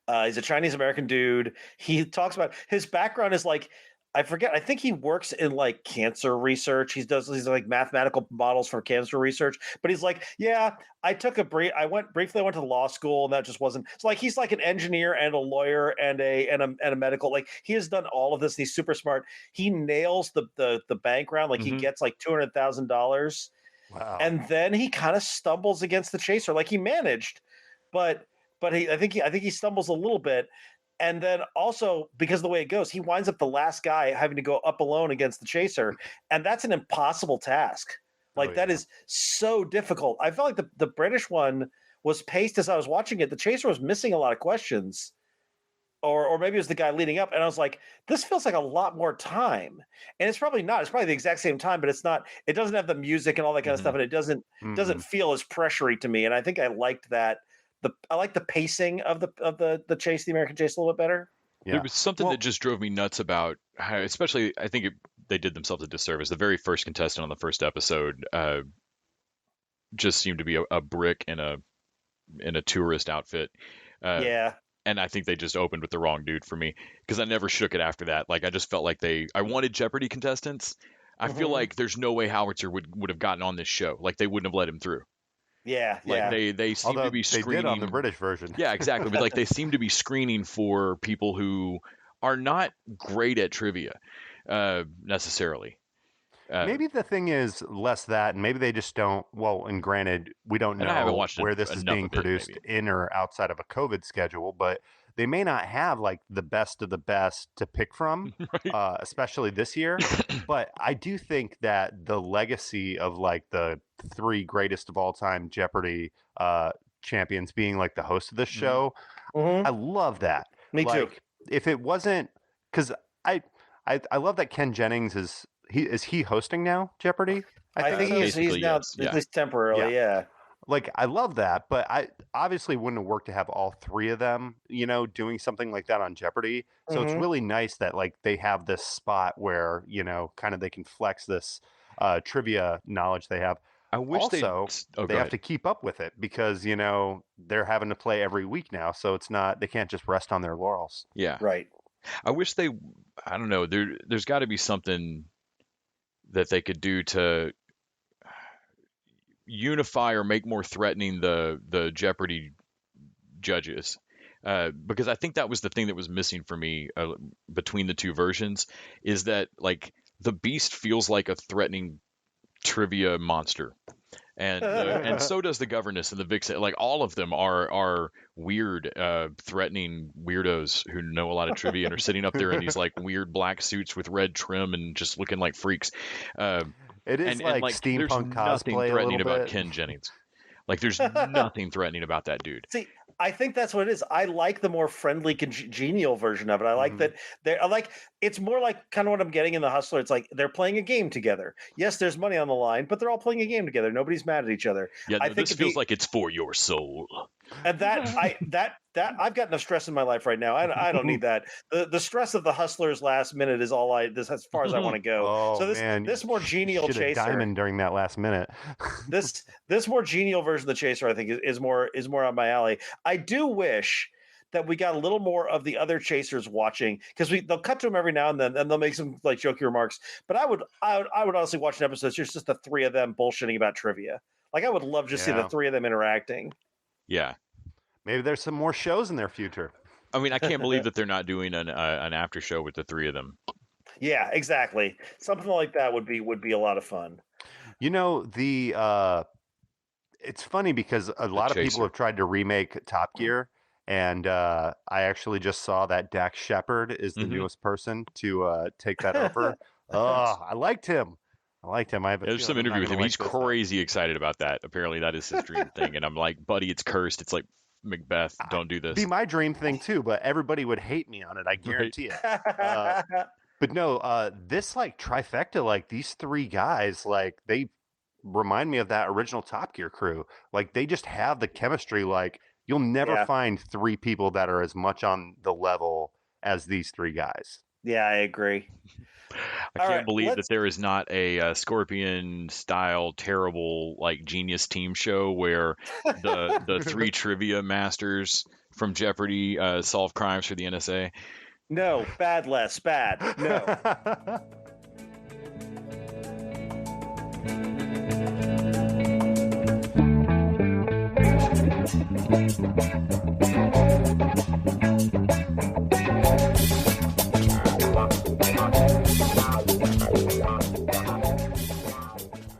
a Chinese American dude. He talks about his background is like, I forget. I think he works in like cancer research. He's like mathematical models for cancer research. But he's like, yeah, I took a brief. I went to law school, and that just wasn't. It's like he's like an engineer and a lawyer and a medical. Like he has done all of this. He's super smart. He nails the bank round. Like he gets like $200,000. Wow. And then he kind of stumbles against the chaser. Like he managed, but I think he stumbles a little bit. And then also, because of the way it goes, he winds up the last guy having to go up alone against the chaser. And that's an impossible task. Like, that is so difficult. I felt like the British one was paced as I was watching it. The chaser was missing a lot of questions. Or maybe it was the guy leading up. And I was like, this feels like a lot more time. And it's probably not. It's probably the exact same time, but it's not. It doesn't have the music and all that kind of stuff. And it doesn't feel as pressury to me. And I think I liked that. I like the pacing of the chase, the American chase, a little bit better. Yeah. There was something that just drove me nuts about how, especially, I think they did themselves a disservice. The very first contestant on the first episode just seemed to be a brick in a tourist outfit. And I think they just opened with the wrong dude for me, because I never shook it after that. Like, I just felt like I wanted Jeopardy contestants. I feel like there's no way Howitzer would have gotten on this show. Like, they wouldn't have let him through. Yeah, like they seem to be screening. They did on the British version. Yeah, exactly. But like, they seem to be screening for people who are not great at trivia necessarily. Maybe the thing is less that, and maybe they just don't. Well, and granted, we don't know where this is being produced in or outside of a COVID schedule, but they may not have like the best of the best to pick from, especially this year. But I do think that the legacy of like the 3 greatest of all time Jeopardy champions being like the host of this show, I love that. Me too. If it wasn't, because I love that Ken Jennings is he hosting now Jeopardy? I think he's now at least temporarily. Yeah. Like, I love that, but I obviously wouldn't have worked to have all 3 of them, doing something like that on Jeopardy. So it's really nice that like they have this spot where, kind of they can flex this trivia knowledge they have. I wish also, they have to keep up with it because, they're having to play every week now. So they can't just rest on their laurels. Yeah. Right. I wish I don't know, there's got to be something that they could do to unify or make more threatening the Jeopardy judges. because I think that was the thing that was missing for me between the two versions, is that like the Beast feels like a threatening trivia monster, and so does the Governess and the Vixen. Like all of them are weird, threatening weirdos who know a lot of trivia and are sitting up there in these like weird black suits with red trim and just looking like freaks. It is like there's steampunk nothing cosplay a threatening little about bit. Ken Jennings. Like there's nothing threatening about that dude. See, I think that's what it is. I like the more friendly, congenial version of it. I like that I like it's more like kind of what I'm getting in The Hustler. It's like they're playing a game together. Yes, there's money on the line, but they're all playing a game together. Nobody's mad at each other. Yeah, I no, think this feels like it's for your soul. and that I've got enough stress in my life right now. I don't need that. The stress of The Hustler's last minute is all this as far as I want to go. Oh, So man, this more genial Chaser chaser during that last minute. this more genial version of the chaser, I think, is more up my alley. I do wish that we got a little more of the other chasers watching, because they'll cut to them every now and then, and they'll make some like jokey remarks. But I would honestly watch an episode. It's just the three of them bullshitting about trivia. Like I would love to see the three of them interacting. Yeah, maybe there's some more shows in their future. I mean, I can't believe that they're not doing an after show with the three of them. Yeah, exactly. Something like that would be a lot of fun. You know, it's funny because a lot of people have tried to remake Top Gear, and I actually just saw that Dax Shepard is the newest person to take that over. I liked him. There's some interview with him. He's crazy excited about that. Apparently, that is his dream thing. And I'm like, buddy, it's cursed. It's like Macbeth. Don't do this. It'd be my dream thing too, but everybody would hate me on it. I guarantee it. But no, this like trifecta, like these three guys, like they remind me of that original Top Gear crew. Like they just have the chemistry. Like you'll never find three people that are as much on the level as these three guys. Yeah, I agree. I can't believe that there is not a Scorpion style terrible like genius team show where the three trivia masters from Jeopardy solve crimes for the NSA. No, bad. No.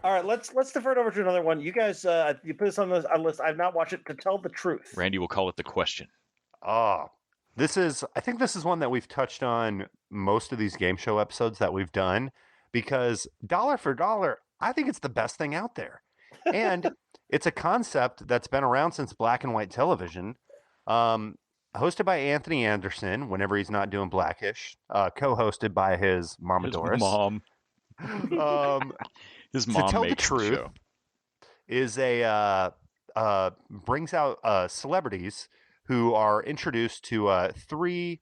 All right, let's defer it over to another one. You guys, you put this on the list. I've not watched it. To tell the truth, Randy will call it The Question. I think this is one that we've touched on most of these game show episodes that we've done, because dollar for dollar, I think it's the best thing out there. And it's a concept that's been around since black and white television. Hosted by Anthony Anderson whenever he's not doing Blackish, co-hosted by his Mama Doris. Mom. His mom To Tell the makes Truth the show. Is brings out celebrities who are introduced to three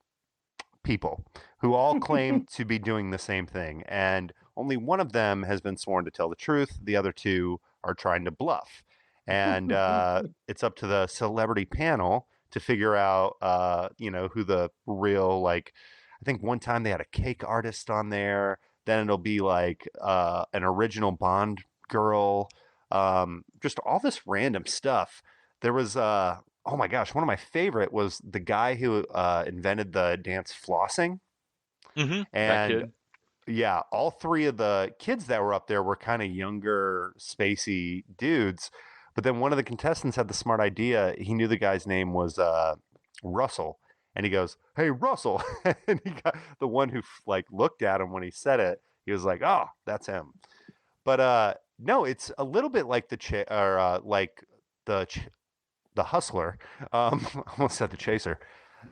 people who all claim to be doing the same thing, and only one of them has been sworn to tell the truth. The other two are trying to bluff, and it's up to the celebrity panel to figure out, who the real, like, I think one time they had a cake artist on there. Then it'll be like an original Bond girl, just all this random stuff. There was, oh my gosh, one of my favorite was the guy who invented the dance flossing. Mm-hmm. And yeah, all three of the kids that were up there were kind of younger, spacey dudes. But then one of the contestants had the smart idea. He knew the guy's name was Russell. And he goes, "Hey, Russell." And he got the one who like looked at him when he said it. He was like, "Oh, that's him." But no, it's a little bit like the Hustler. I almost said the Chaser.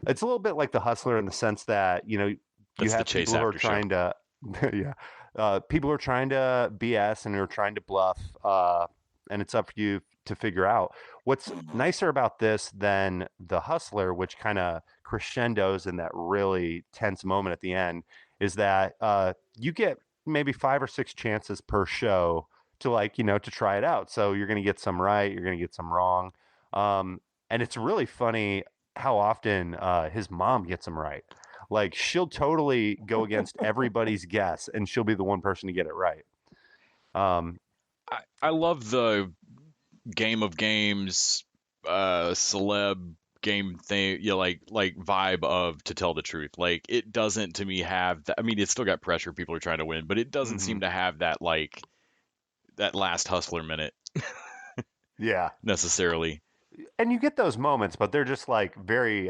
It's a little bit like the Hustler in the sense that you have people who are trying to, people who are trying to BS and who are trying to bluff, and it's up for you to figure out. What's nicer about this than the Hustler, which kind of crescendos in that really tense moment at the end, is that you get maybe 5 or 6 chances per show to to try it out. So you're going to get some right, you're going to get some wrong, and it's really funny how often his mom gets them right. Like she'll totally go against everybody's guess, and she'll be the one person to get it right. I love the Game of Games celeb game thing, like vibe of To Tell the Truth. Like it doesn't to me have that. I mean, it's still got pressure. People are trying to win, but it doesn't seem to have that that last hustler minute. Yeah. Necessarily. And you get those moments, but they're just like very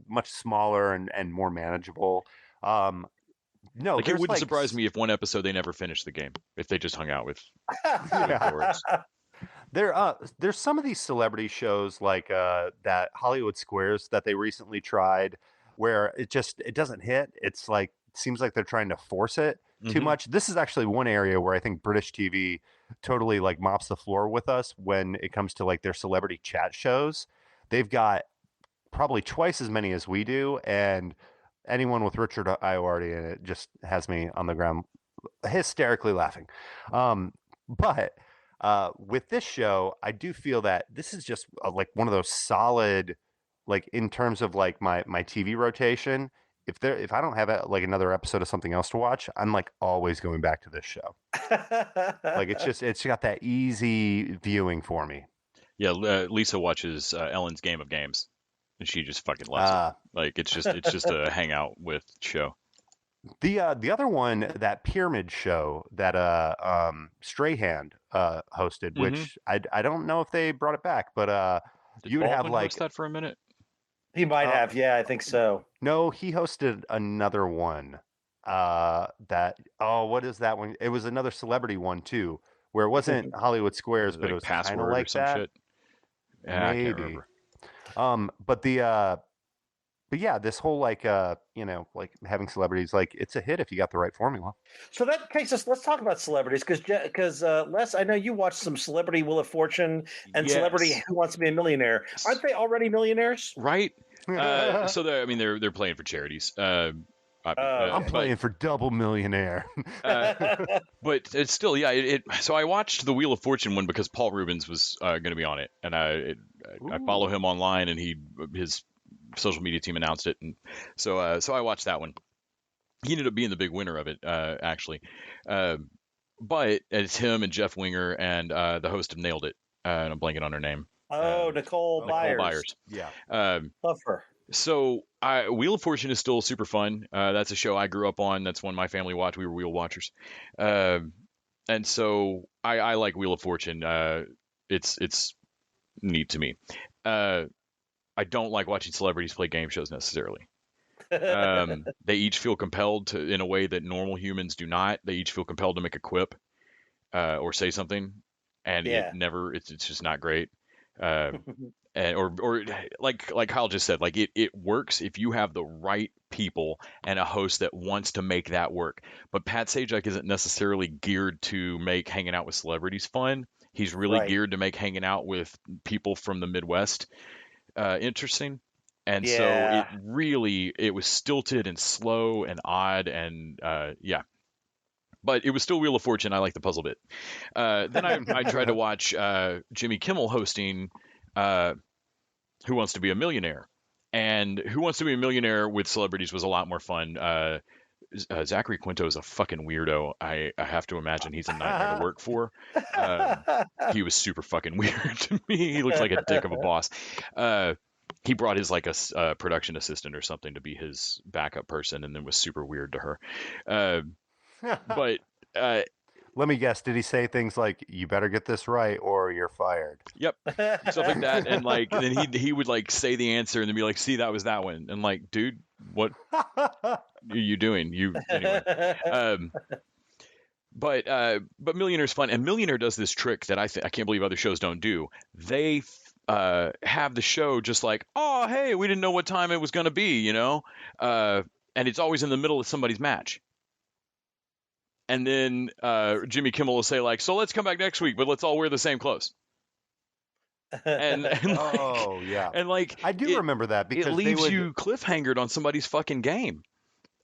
much smaller and more manageable. No, like it wouldn't surprise me if one episode they never finished the game, if they just hung out with boards. There's some of these celebrity shows like that Hollywood Squares that they recently tried where it doesn't hit. It's like it seems like they're trying to force it too much. This is actually one area where I think British TV totally like mops the floor with us when it comes to like their celebrity chat shows. They've got probably twice as many as we do, and anyone with Richard Ayoade in it just has me on the ground hysterically laughing. But with this show, I do feel that this is just like one of those solid, like in terms of like my TV rotation. If I don't have like another episode of something else to watch, I'm like always going back to this show. Like it's got that easy viewing for me. Yeah, Lisa watches Ellen's Game of Games, and she just fucking loves it. Like it's just a hangout with show. The other one, that pyramid show that Strahan hosted, which I don't know if they brought it back, but Did you would Baldwin have like host that for a minute. He might have, yeah, I think so. No, he hosted another one. What is that one? It was another celebrity one too, where it wasn't Hollywood Squares, but it was kind of like that. Shit? Yeah, maybe. I can't remember. But yeah, this whole like like having celebrities, like it's a hit if you got the right formula. So that takes us. Let's talk about celebrities because Les, I know you watched some Celebrity Wheel of Fortune and Celebrity Who Wants to Be a Millionaire. Aren't they already millionaires? Right. So they're playing for charities. I'm playing for double millionaire. But it's still, so I watched the Wheel of Fortune one because Paul Rubens was going to be on it, and I follow him online, and his social media team announced it, and so I watched that one. He ended up being the big winner of it, actually. But it's him and Jeff Winger and the host of Nailed It, and I'm blanking on her name. Nicole Byers. Yeah. Love her. So Wheel of Fortune is still super fun. That's a show I grew up on. That's one my family watched. We were wheel watchers. And so I like Wheel of Fortune. It's neat to me. I don't like watching celebrities play game shows necessarily. They each feel compelled to, in a way that normal humans do not. They each feel compelled to make a quip or say something, and it's just not great. Or like Kyle just said, like it works if you have the right people and a host that wants to make that work. But Pat Sajak isn't necessarily geared to make hanging out with celebrities fun. He's really geared to make hanging out with people from the Midwest interesting. And so it was stilted and slow and odd and but it was still Wheel of Fortune. I like the puzzle bit. Then I tried to watch Jimmy Kimmel hosting Who Wants to Be a Millionaire, and Who Wants to Be a Millionaire with celebrities was a lot more fun. Zachary Quinto is a fucking weirdo. I have to imagine he's a nightmare to work for. He was super fucking weird to me. He looked like a dick of a boss. He brought his like a production assistant or something to be his backup person, and then was super weird to her. But let me guess, did he say things like, "You better get this right or you're fired"? Yep, stuff like that. And like then he would like say the answer and then be like, "See, that was that one." And like, dude, what are you doing? Anyway. But Millionaire's fun, and Millionaire does this trick that I can't believe other shows don't do. They have the show just like, oh hey, we didn't know what time it was going to be, and it's always in the middle of somebody's match. And then Jimmy Kimmel will say like, so let's come back next week, but let's all wear the same clothes. And and like I do remember that because it leaves you cliffhangered on somebody's fucking game,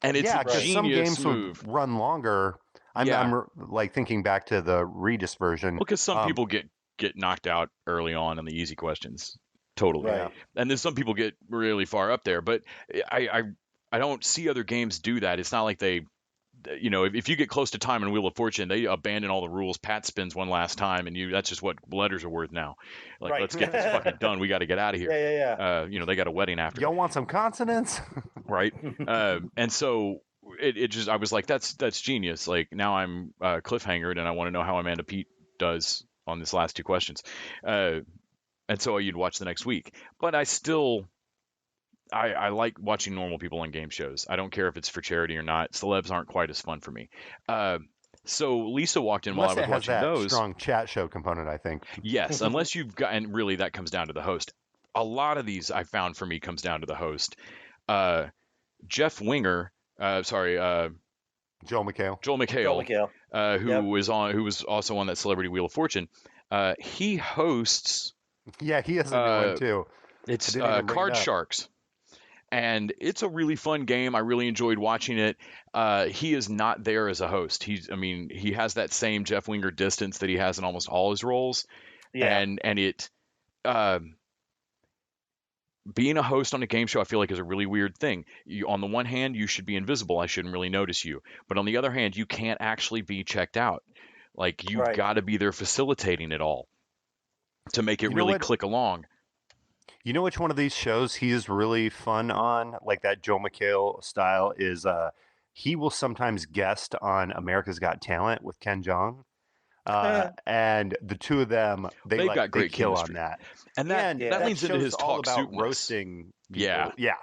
and it's a genius some games move. Would run longer. I'm like thinking back to the Regis version because some people get knocked out early on the easy questions, totally, and then some people get really far up there. But I don't see other games do that. It's not like they you know, if you get close to time in Wheel of Fortune, they abandon all the rules. Pat spins one last time, and that's just what letters are worth now. Like, Right. let's get this fucking done. We got to get out of here. Yeah. You know, they got a wedding after. Y'all want some consonants? Right. And so it just, I was like, that's genius. Like, now I'm cliffhangered, and I want to know how Amanda Pete does on this last two questions. And so you'd watch the next week. But I still, I like watching normal people on game shows. I don't care if it's for charity or not. Celebs aren't quite as fun for me. So Lisa walked in Unless while I was watching that those. Strong chat show component, I think. Yes, unless you've got, and really that comes down to the host. A lot of these I found for me comes down to the host. Jeff Winger, Joel McHale. Joel McHale, who was also on that Celebrity Wheel of Fortune. He hosts. Yeah, he has a new one too. It's Card Sharks, and it's a really fun game. I really enjoyed watching it. He is not there as a host. He has that same Jeff Winger distance that he has in almost all his roles. Yeah. And it, being a host on a game show, I feel like is a really weird thing. On the one hand, you should be invisible. I shouldn't really notice you. But on the other hand, you can't actually be checked out. Like, you've got to be there facilitating it all to make it really click along. You know which one of these shows he is really fun on, like that Joe McHale style, is he will sometimes guest on America's Got Talent with Ken Jeong. And the two of them, they've got great kill chemistry on that. And that leads into his talk about roasting people. Yeah.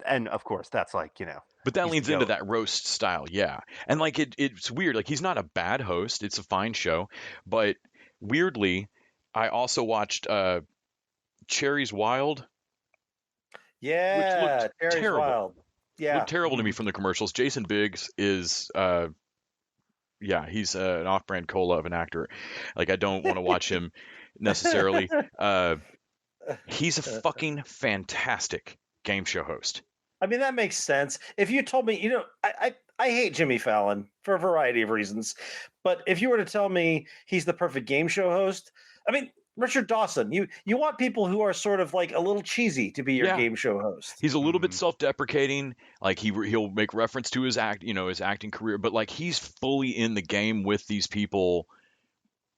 And of course, that's like, you know. But that leans into that roast style, yeah. And like it's weird. Like, he's not a bad host. It's a fine show. But weirdly, I also watched Cherries Wild. Yeah, which looked Cherries terrible. Wild. Yeah. Looked terrible to me from the commercials. Jason Biggs is he's an off-brand cola of an actor. Like, I don't want to watch him necessarily. He's a fucking fantastic game show host. I mean, that makes sense. If you told me, you know, I hate Jimmy Fallon for a variety of reasons, but if you were to tell me he's the perfect game show host, I mean, Richard Dawson, you want people who are sort of like a little cheesy to be your game show host. He's a little bit self-deprecating. Like, he'll make reference to his acting career, but like, he's fully in the game with these people,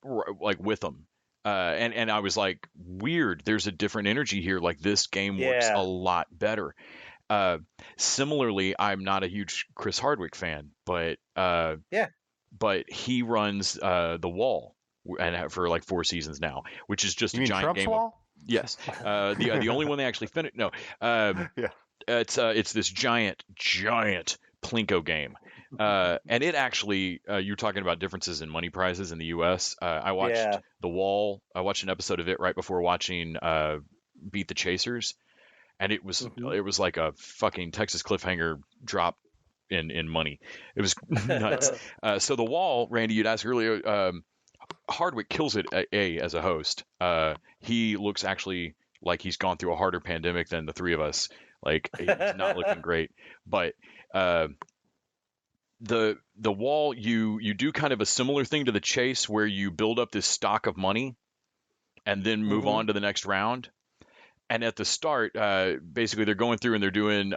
like, with them. And I was like, weird. There's a different energy here. Like, this game works a lot better. Similarly, I'm not a huge Chris Hardwick fan, but he runs The Wall. And for like 4 seasons now, which is just a giant Trump's game. Wall? Yes, the only one they actually finished. No, it's this giant plinko game, and it actually you're talking about differences in money prizes in the U.S. I watched The Wall. I watched an episode of it right before watching Beat the Chasers, and it was like a fucking Texas cliffhanger drop in money. It was nuts. So The Wall, Randy, you'd asked earlier. Hardwick kills it as a host. He looks actually like he's gone through a harder pandemic than the three of us. Like, he's not looking great. But the Wall, you do kind of a similar thing to The Chase, where you build up this stock of money and then move on to the next round. And at the start, basically they're going through and they're doing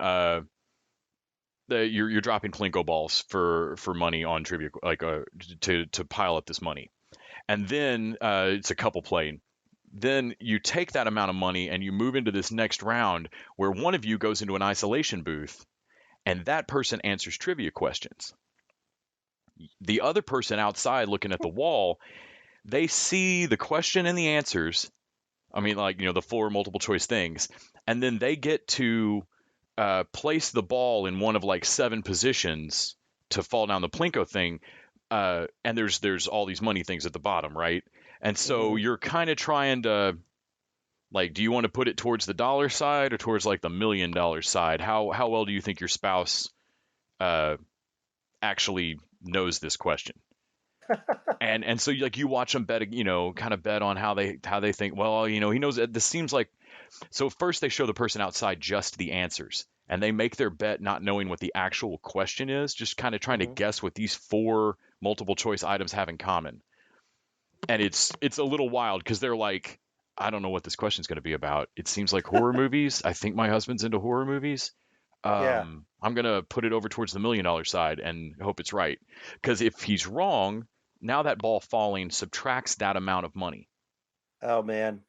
you're dropping plinko balls for money on trivia, like to pile up this money. And then it's a couple play. Then you take that amount of money and you move into this next round where one of you goes into an isolation booth and that person answers trivia questions. The other person outside looking at the wall, they see the question and the answers. I mean, like, the 4 multiple choice things. And then they get to place the ball in one of like 7 positions to fall down the plinko thing. And there's all these money things at the bottom, right? And so you're kind of trying to, like, do you want to put it towards the dollar side or towards like the $1 million side? How well do you think your spouse actually knows this question? and so you watch them bet, kind of bet on how they think. Well, he knows. This seems like. So first they show the person outside just the answers. And they make their bet not knowing what the actual question is, just kind of trying to guess what these 4 multiple choice items have in common. And it's a little wild because they're like, I don't know what this question is going to be about. It seems like horror movies. I think my husband's into horror movies. I'm gonna put it over towards the $1 million side and hope it's right. Because if he's wrong, now that ball falling subtracts that amount of money. Oh man.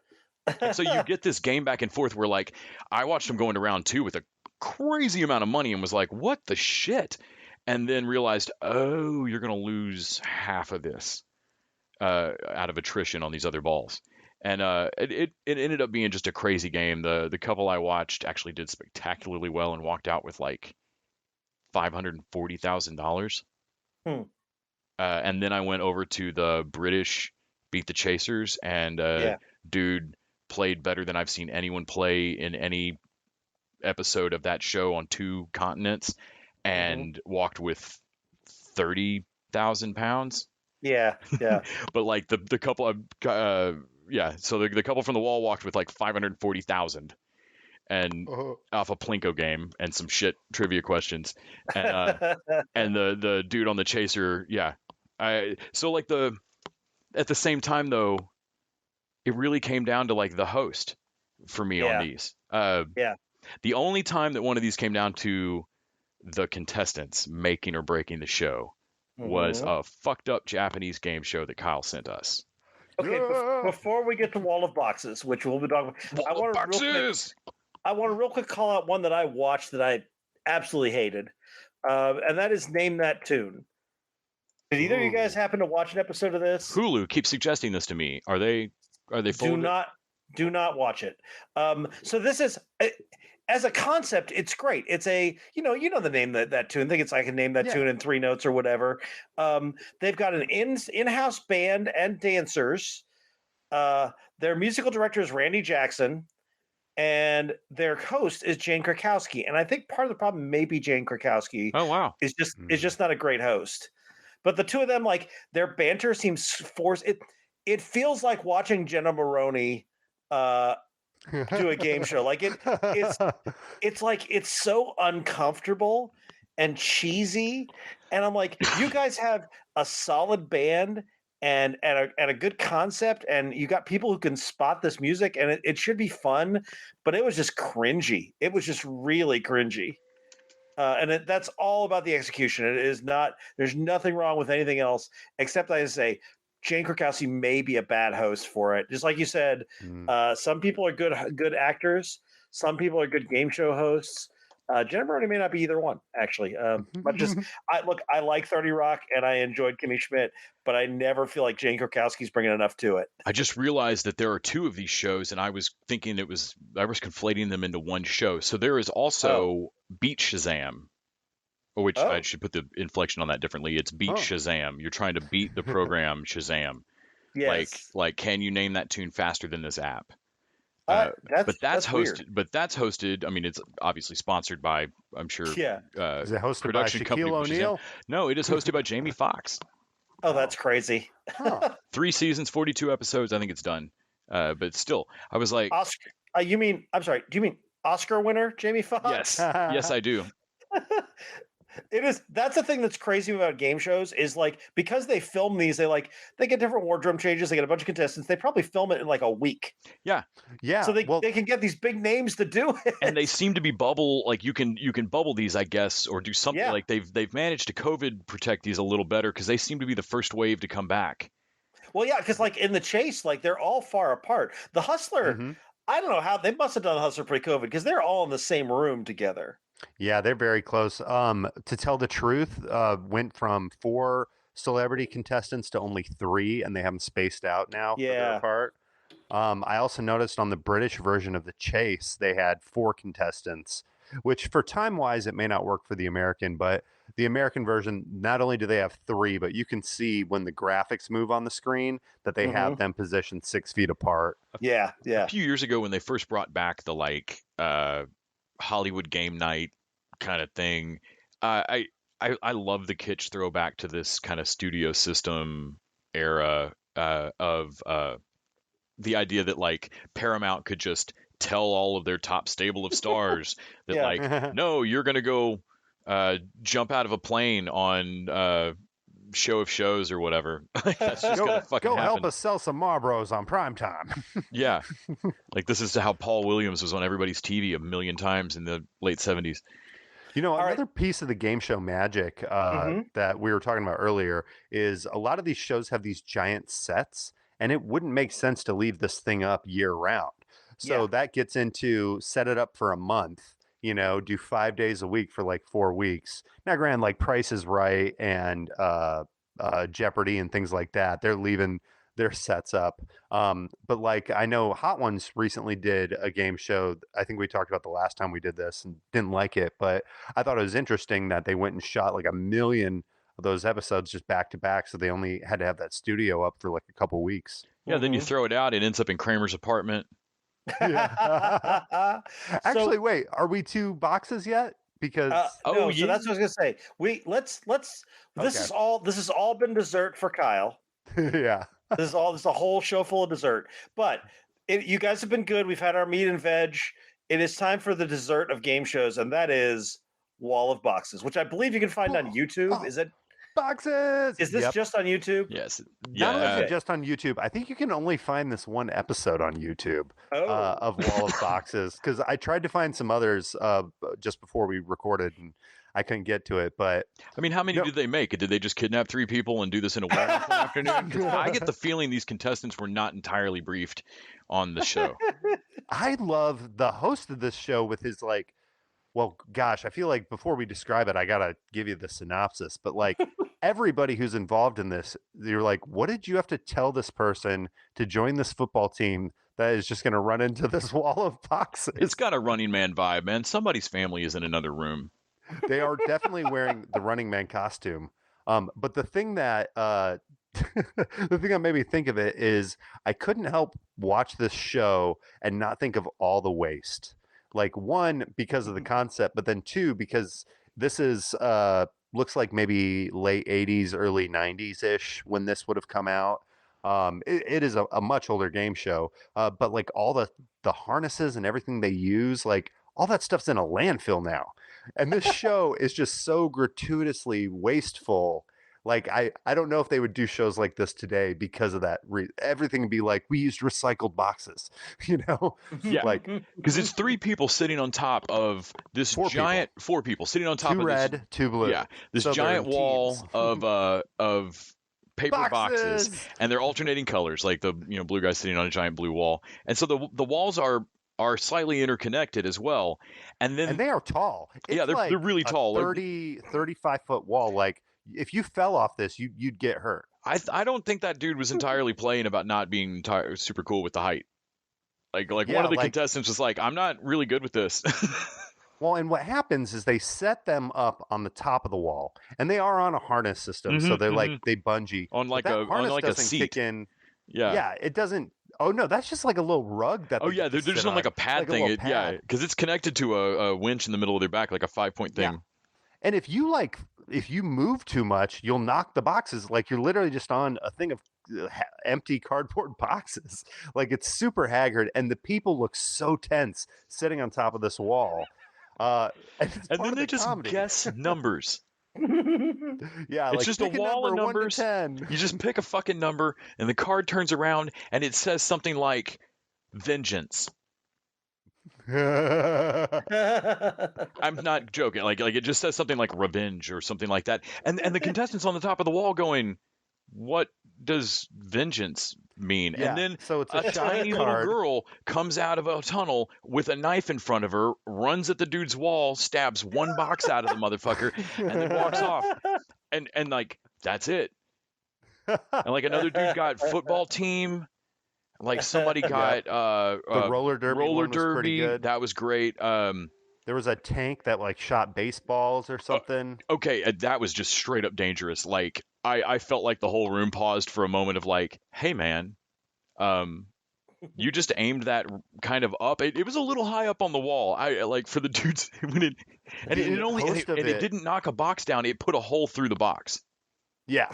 And so you get this game back and forth where, like, I watched him go into round 2 with a crazy amount of money and was like, what the shit? And then realized, oh, you're going to lose half of this out of attrition on these other balls. And it ended up being just a crazy game. The couple I watched actually did spectacularly well and walked out with like $540,000. And then I went over to the British Beat the Chasers, and dude played better than I've seen anyone play in any episode of that show on 2 continents, and walked with 30,000 pounds. Yeah. But like the couple of so the couple from the wall walked with like 540,000 and off a Plinko game and some shit trivia questions, and the dude on the chaser, so like at the same time though, it really came down to like the host for me on these. The only time that one of these came down to the contestants making or breaking the show was a fucked up Japanese game show that Kyle sent us. Okay, before we get to Wall of Boxes, which we'll be talking about, I want to real quick call out one that I watched that I absolutely hated, and that is Name That Tune. Did either of you guys happen to watch an episode of this? Hulu keeps suggesting this to me. Are they full? Do not watch it. So this is, as a concept, it's great. It's a you know the name that tune. I think it's I can name that tune in 3 notes or whatever. They've got an in-house band and dancers. Their musical director is Randy Jackson, and their host is Jane Krakowski. And I think part of the problem may be Jane Krakowski. Oh wow, is just not a great host. But the two of them, like, their banter seems forced. It feels like watching Jenna Maroney do a game show. Like it's like it's so uncomfortable and cheesy. And I'm like, you guys have a solid band and a good concept, and you got people who can spot this music, and it should be fun, but it was just cringy. It was just really cringy. And that's all about the execution. It is not. There's nothing wrong with anything else, except I say Jane Krakowski may be a bad host for it. Just like you said, some people are good actors. Some people are good game show hosts. Jennifer Maroney may not be either one, actually. But I like 30 Rock, and I enjoyed Kimmy Schmidt, but I never feel like Jane Krakowski's bringing enough to it. I just realized that there are 2 of these shows, and I was thinking I was conflating them into one show. So there is also Beat Shazam, which I should put the inflection on that differently. It's Beat Shazam. You're trying to beat the program Shazam. Yes. Like, can you name that tune faster than this app? That's hosted. weird. But that's hosted. I mean, it's obviously sponsored by, I'm sure. Yeah. Is it hosted by production Shaquille company. O'Neal? No, it is hosted by Jamie Foxx. Oh, that's crazy. 3 seasons, 42 episodes. I think it's done. But still, I was like, Oscar. Do you mean Oscar winner Jamie Foxx? Yes, I do. It is. That's the thing that's crazy about game shows is, like, because they film these, they get different wardrobe changes. They get a bunch of contestants. They probably film it in like a week. Yeah. So they can get these big names to do it. And they seem to be bubble, like you can bubble these, I guess, or do something. Yeah. Like they've managed to COVID protect these a little better because they seem to be the first wave to come back. Well, yeah, because like in the chase, like they're all far apart. The Hustler, I don't know how they must have done the Hustler pre-COVID because they're all in the same room together. Yeah, they're very close. To tell the truth, went from 4 celebrity contestants to only 3, and they have them spaced out now for their part. I also noticed on the British version of The Chase, they had 4 contestants, which for time-wise, it may not work for the American, but the American version, not only do they have 3, but you can see when the graphics move on the screen that they have them positioned 6 feet apart. Yeah. A few years ago when they first brought back the Hollywood game night kind of thing, I love the kitsch throwback to this kind of studio system era of the idea that like Paramount could just tell all of their top stable of stars that like, no, you're gonna go jump out of a plane on Show of Shows or whatever. That's just gonna fucking happen. Help us sell some Marlboros on primetime. Yeah, like this is how Paul Williams was on everybody's TV a million times in the late 70s. Another piece of the game show magic that we were talking about earlier is a lot of these shows have these giant sets, and it wouldn't make sense to leave this thing up year round. So that gets into set it up for a month, do 5 days a week for like 4 weeks. Now, granted, like Price is Right and Jeopardy and things like that, they're leaving their sets up. But like, I know Hot Ones recently did a game show. I think we talked about the last time we did this and didn't like it, but I thought it was interesting that they went and shot like 1 million of those episodes just back to back. So they only had to have that studio up for like a couple weeks. Yeah. Then you throw it out, it ends up in Kramer's apartment. Yeah. Actually, wait, are we 2 boxes yet? Because no, so that's what I was gonna say. Let's this is all been dessert for Kyle. Yeah. This is a whole show full of dessert. But you guys have been good. We've had our meat and veg. It is time for the dessert of game shows, and that is Wall of Boxes, which I believe you can find on YouTube. Is it Boxes? Is this just on YouTube? Yes. Not only is it just on YouTube, I think you can only find this one episode on YouTube of Wall of Boxes, because I tried to find some others just before we recorded, and I couldn't get to it. But I mean, how many did they make? Did they just kidnap 3 people and do this in a wonderful afternoon? Because I get the feeling these contestants were not entirely briefed on the show. I love the host of this show with his like, well, gosh, I feel like before we describe it, I got to give you the synopsis. But like everybody who's involved in this, you're like, what did you have to tell this person to join this football team that is just going to run into this wall of boxes? It's got a Running Man vibe, man. Somebody's family is in another room. They are definitely wearing the Running Man costume. But the thing that the thing that made me think of it is I couldn't help watch this show and not think of all the waste. Like, 1, because of the concept, but then 2, because this is looks like maybe late 80s, early 90s ish when this would have come out. It is a much older game show, but like all the harnesses and everything they use, like all that stuff's in a landfill now. And this show is just so gratuitously wasteful. Like, I don't know if they would do shows like this today because of that. Everything would be like, we used recycled boxes, Yeah, like, because it's 3 people sitting on top of this 4 people sitting on top 2 of red, this, 2 blue. Yeah, this giant wall of paper boxes, and they're alternating colors. Like the blue guy sitting on a giant blue wall, and so the walls are slightly interconnected as well. And they are tall. It's they're really tall. 35 foot wall. Like, if you fell off this, you'd get hurt. I don't think that dude was entirely playing about not being super cool with the height. Like one of the contestants was like, I'm not really good with this. Well, and what happens is they set them up on the top of the wall, and they are on a harness system, so they're like they bungee on like a seat. Kick in. Yeah, it doesn't. Oh no, that's just like a little rug that. They're just on like a pad thing. Yeah, because it's connected to a winch in the middle of their back, like a 5-point thing. Yeah. And if you move too much, you'll knock the boxes. Like, you're literally just on a thing of empty cardboard boxes. Like, it's super haggard, and the people look so tense sitting on top of this wall. And then they just guess numbers. Yeah, it's just a wall of numbers. 1 to 10. You just pick a fucking number, and the card turns around, and it says something like vengeance. I'm not joking. Like it just says something like revenge or something like that. And the contestants on the top of the wall going, what does vengeance mean? Yeah, and then so it's a tiny little girl comes out of a tunnel with a knife in front of her, runs at the dude's wall, stabs 1 box out of the motherfucker, and then walks off. And like, that's it. And like another dude got football team. Like somebody got the roller derby. Roller derby was pretty good. That was great. There was a tank that like shot baseballs or something. Okay, that was just straight up dangerous. Like I felt like the whole room paused for a moment of like, hey man, you just aimed that kind of up. It was a little high up on the wall. I like for the dudes when it didn't knock a box down. It put a hole through the box. Yeah.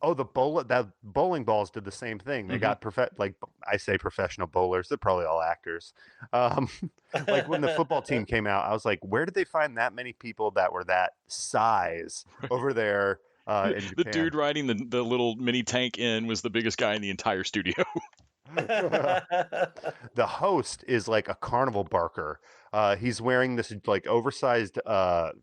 That bowling balls did the same thing. They got I say professional bowlers. They're probably all actors. Like when the football team came out, I was like, where did they find that many people that were that size over there in Japan? The dude riding the little mini tank in was the biggest guy in the entire studio. The host is like a carnival barker. He's wearing this like oversized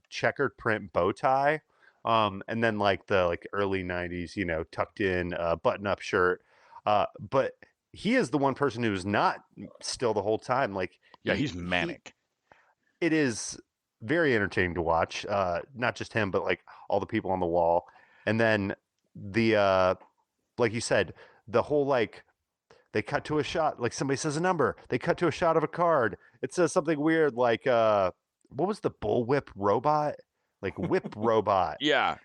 checkered print bow tie, and then like the early '90s, tucked in button up shirt. But he is the one person who's not still the whole time. Like, he's manic. It is very entertaining to watch. Not just him, but like all the people on the wall, and then the like you said, the whole like. They cut to a shot, like somebody says a number. They cut to a shot of a card. It says something weird like, what was the bullwhip robot? Like whip robot. Yeah.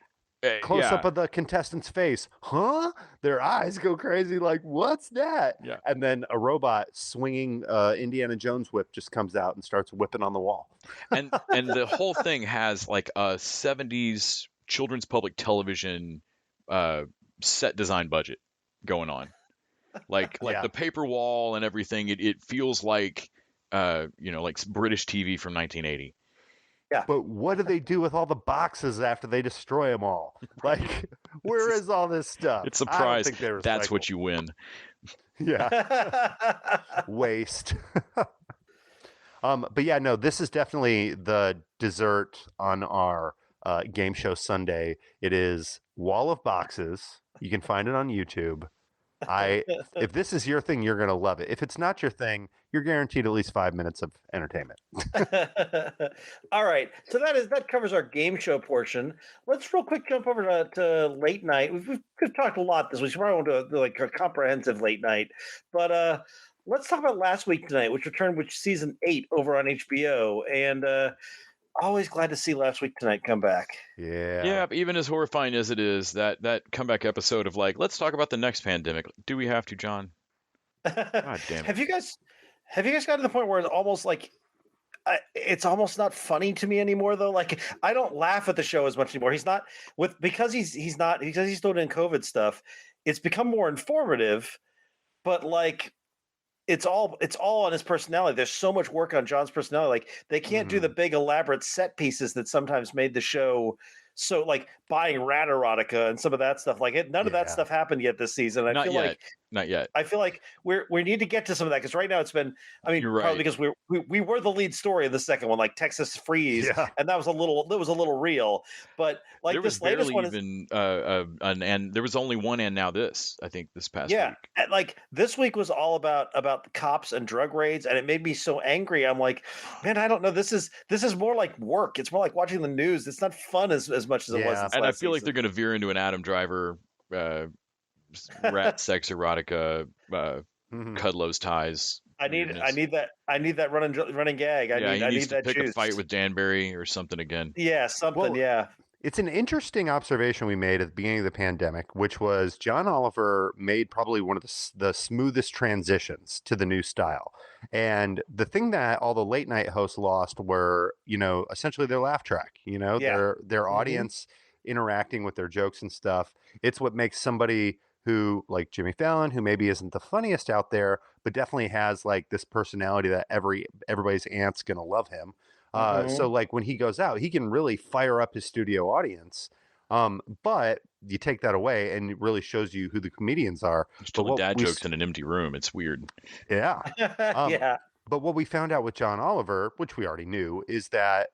Close up of the contestant's face. Huh? Their eyes go crazy. Like, what's that? Yeah. And then a robot swinging Indiana Jones whip just comes out and starts whipping on the wall. and the whole thing has like a 70s children's public television set design budget going on. Like the paper wall and everything, it feels like like British TV from 1980. Yeah. But what do they do with all the boxes after they destroy them all? Like, where is all this stuff? It's a prize. That's what you win. Yeah. Waste. But yeah, no, this is definitely the dessert on our game show Sunday. It is Wall of Boxes. You can find it on YouTube. If this is your thing, you're going to love it. If it's not your thing, you're guaranteed at least 5 minutes of entertainment. All right. So that covers our game show portion. Let's real quick jump over to late night. We've talked a lot this week. So probably won't do like a comprehensive late night. But let's talk about Last Week Tonight, which returned with season 8 over on HBO. And always glad to see Last Week Tonight come back. Yeah. Even as horrifying as it is, that comeback episode of like, let's talk about the next pandemic. Do we have to, John? God damn it. Have you guys gotten to the point where it's almost like it's almost not funny to me anymore though? Like, I don't laugh at the show as much anymore. Because he's still doing COVID stuff. It's become more informative, but like it's all on his personality. There's so much work on John's personality. Like, they can't do the big elaborate set pieces that sometimes made the show. So like buying rat erotica and some of that stuff, like none of that stuff happened yet this season. Not yet. I feel like we need to get to some of that because right now it's been. I mean, You're probably right. because we were the lead story in the second one, like Texas Freeze, and that was a little real. But like there was this latest one, even and there was only one, and now this. I think this past week. And like this week was all about the cops and drug raids, and it made me so angry. I'm like, man, I don't know. This is more like work. It's more like watching the news. It's not fun as much as it was. And I feel like they're going to veer into an Adam Driver rat sex erotica Cudlow's ties. I need that running gag. I need that pick juice. A fight with Danbury or something again. Yeah, something. Well, it's an interesting observation we made at the beginning of the pandemic, which was John Oliver made probably one of the smoothest transitions to the new style. And the thing that all the late night hosts lost were, essentially their laugh track, their audience interacting with their jokes and stuff. It's what makes somebody who, like Jimmy Fallon, who maybe isn't the funniest out there, but definitely has like this personality that everybody's aunt's going to love him. So like when he goes out, he can really fire up his studio audience. But you take that away and it really shows you who the comedians are. He's telling dad jokes in an empty room. It's weird. Yeah. Yeah. But what we found out with John Oliver, which we already knew, is that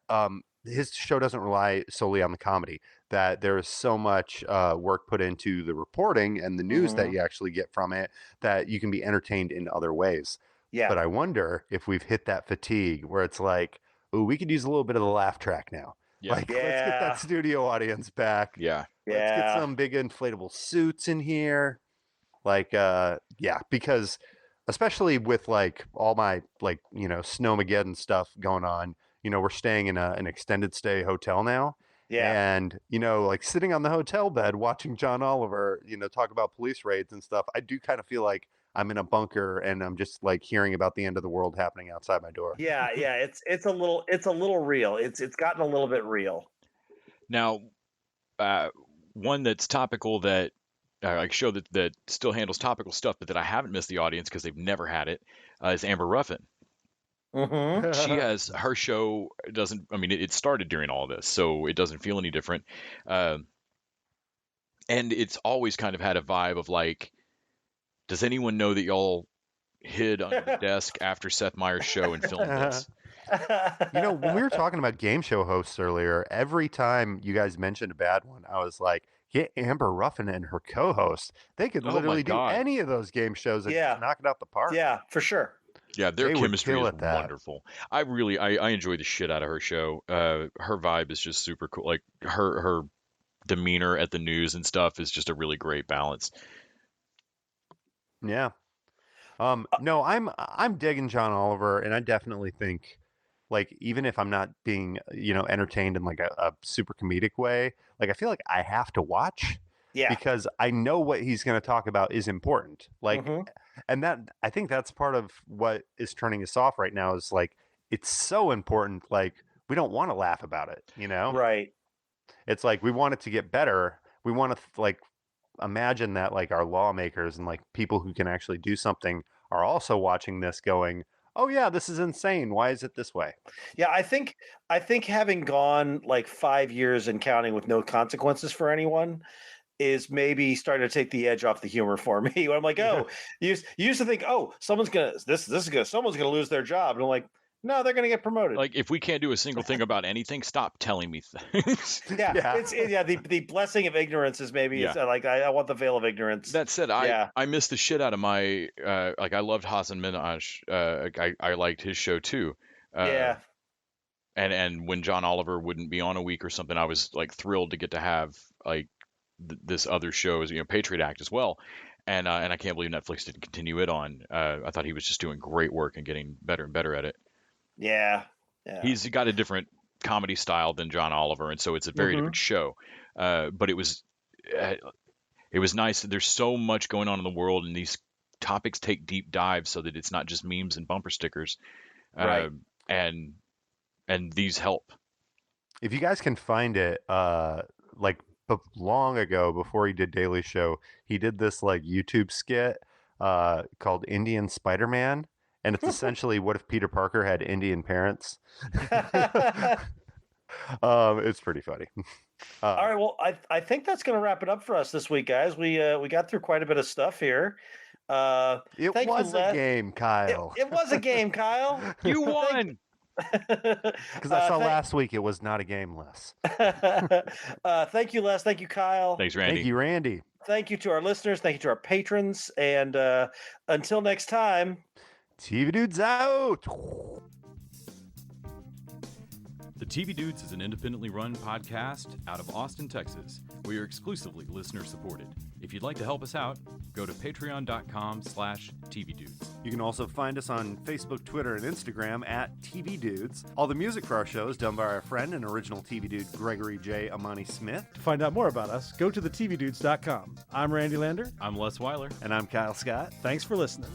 his show doesn't rely solely on the comedy, that there is so much work put into the reporting and the news that you actually get from it that you can be entertained in other ways. Yeah. But I wonder if we've hit that fatigue where it's like, ooh, we could use a little bit of the laugh track now. Yeah. Let's get that studio audience back. Yeah. Let's get some big inflatable suits in here. Because especially with like all my Snowmageddon stuff going on, we're staying in an extended stay hotel now. Yeah. And, like sitting on the hotel bed watching John Oliver, talk about police raids and stuff. I do kind of feel like I'm in a bunker and I'm just like hearing about the end of the world happening outside my door. Yeah. It's a little real. It's gotten a little bit real. Now, one that's topical that a show that still handles topical stuff, but that I haven't missed the audience because they've never had it, is Amber Ruffin. She has her show it started during all this, so it doesn't feel any different. And it's always kind of had a vibe of like, does anyone know that y'all hid under the desk after Seth Meyers' show and filmed this. When we were talking about game show hosts earlier, every time you guys mentioned a bad one, I was like, get Amber Ruffin and her co-host. They could literally do any of those game shows and just knock it out the park. Yeah, for sure. Yeah, their chemistry is wonderful. I enjoy the shit out of her show. Her vibe is just super cool. Like her demeanor at the news and stuff is just a really great balance. Yeah. No, I'm digging John Oliver, and I definitely think, like, even if I'm not being, entertained in like a super comedic way, like I feel like I have to watch. Yeah. Because I know what he's going to talk about is important. Like, and that, I think that's part of what is turning us off right now is like, it's so important. Like, we don't want to laugh about it, Right. It's like, we want it to get better. We want to like imagine that like our lawmakers and like people who can actually do something are also watching this going, oh yeah, this is insane. Why is it this way? Yeah, I think having gone like 5 years and counting with no consequences for anyone is maybe starting to take the edge off the humor for me. When I'm like, oh, you used to think, oh, someone's gonna lose their job, and I'm like, no, they're gonna get promoted. Like, if we can't do a single thing about anything, stop telling me things. The blessing of ignorance is maybe it's like I want the veil of ignorance. That said, I missed the shit out of my like I loved Hasan Minhaj. I liked his show too. And when John Oliver wouldn't be on a week or something, I was like thrilled to get to have like this other show, Patriot Act as well, and I can't believe Netflix didn't continue it on. I thought he was just doing great work and getting better and better at it. Yeah. He's got a different comedy style than John Oliver, and so it's a very different show. But it was nice. There's so much going on in the world, and these topics take deep dives so that it's not just memes and bumper stickers. Right. And these help. If you guys can find it, like long ago before he did Daily Show, he did this like YouTube skit called Indian Spider-Man, and it's essentially what if Peter Parker had Indian parents. It's pretty funny. All right, well, I think that's going to wrap it up for us this week, guys. We got through quite a bit of stuff here. It was a game, Kyle. It was a game, Kyle. You won. Because I saw last week it was not a game, Les. Thank you, Les. Thank you, Kyle. Thanks, Randy. Thank you, Randy. Thank you to our listeners. Thank you to our patrons. And until next time, TV Dudes out. The TV Dudes is an independently run podcast out of Austin, Texas. We are exclusively listener supported. If you'd like to help us out, go to patreon.com/TVDudes. You can also find us on Facebook, Twitter, and Instagram at TV Dudes. All the music for our show is done by our friend and original TV Dude, Gregory J. Amani Smith. To find out more about us, go to thetvdudes.com. I'm Randy Lander. I'm Les Weiler. And I'm Kyle Scott. Thanks for listening.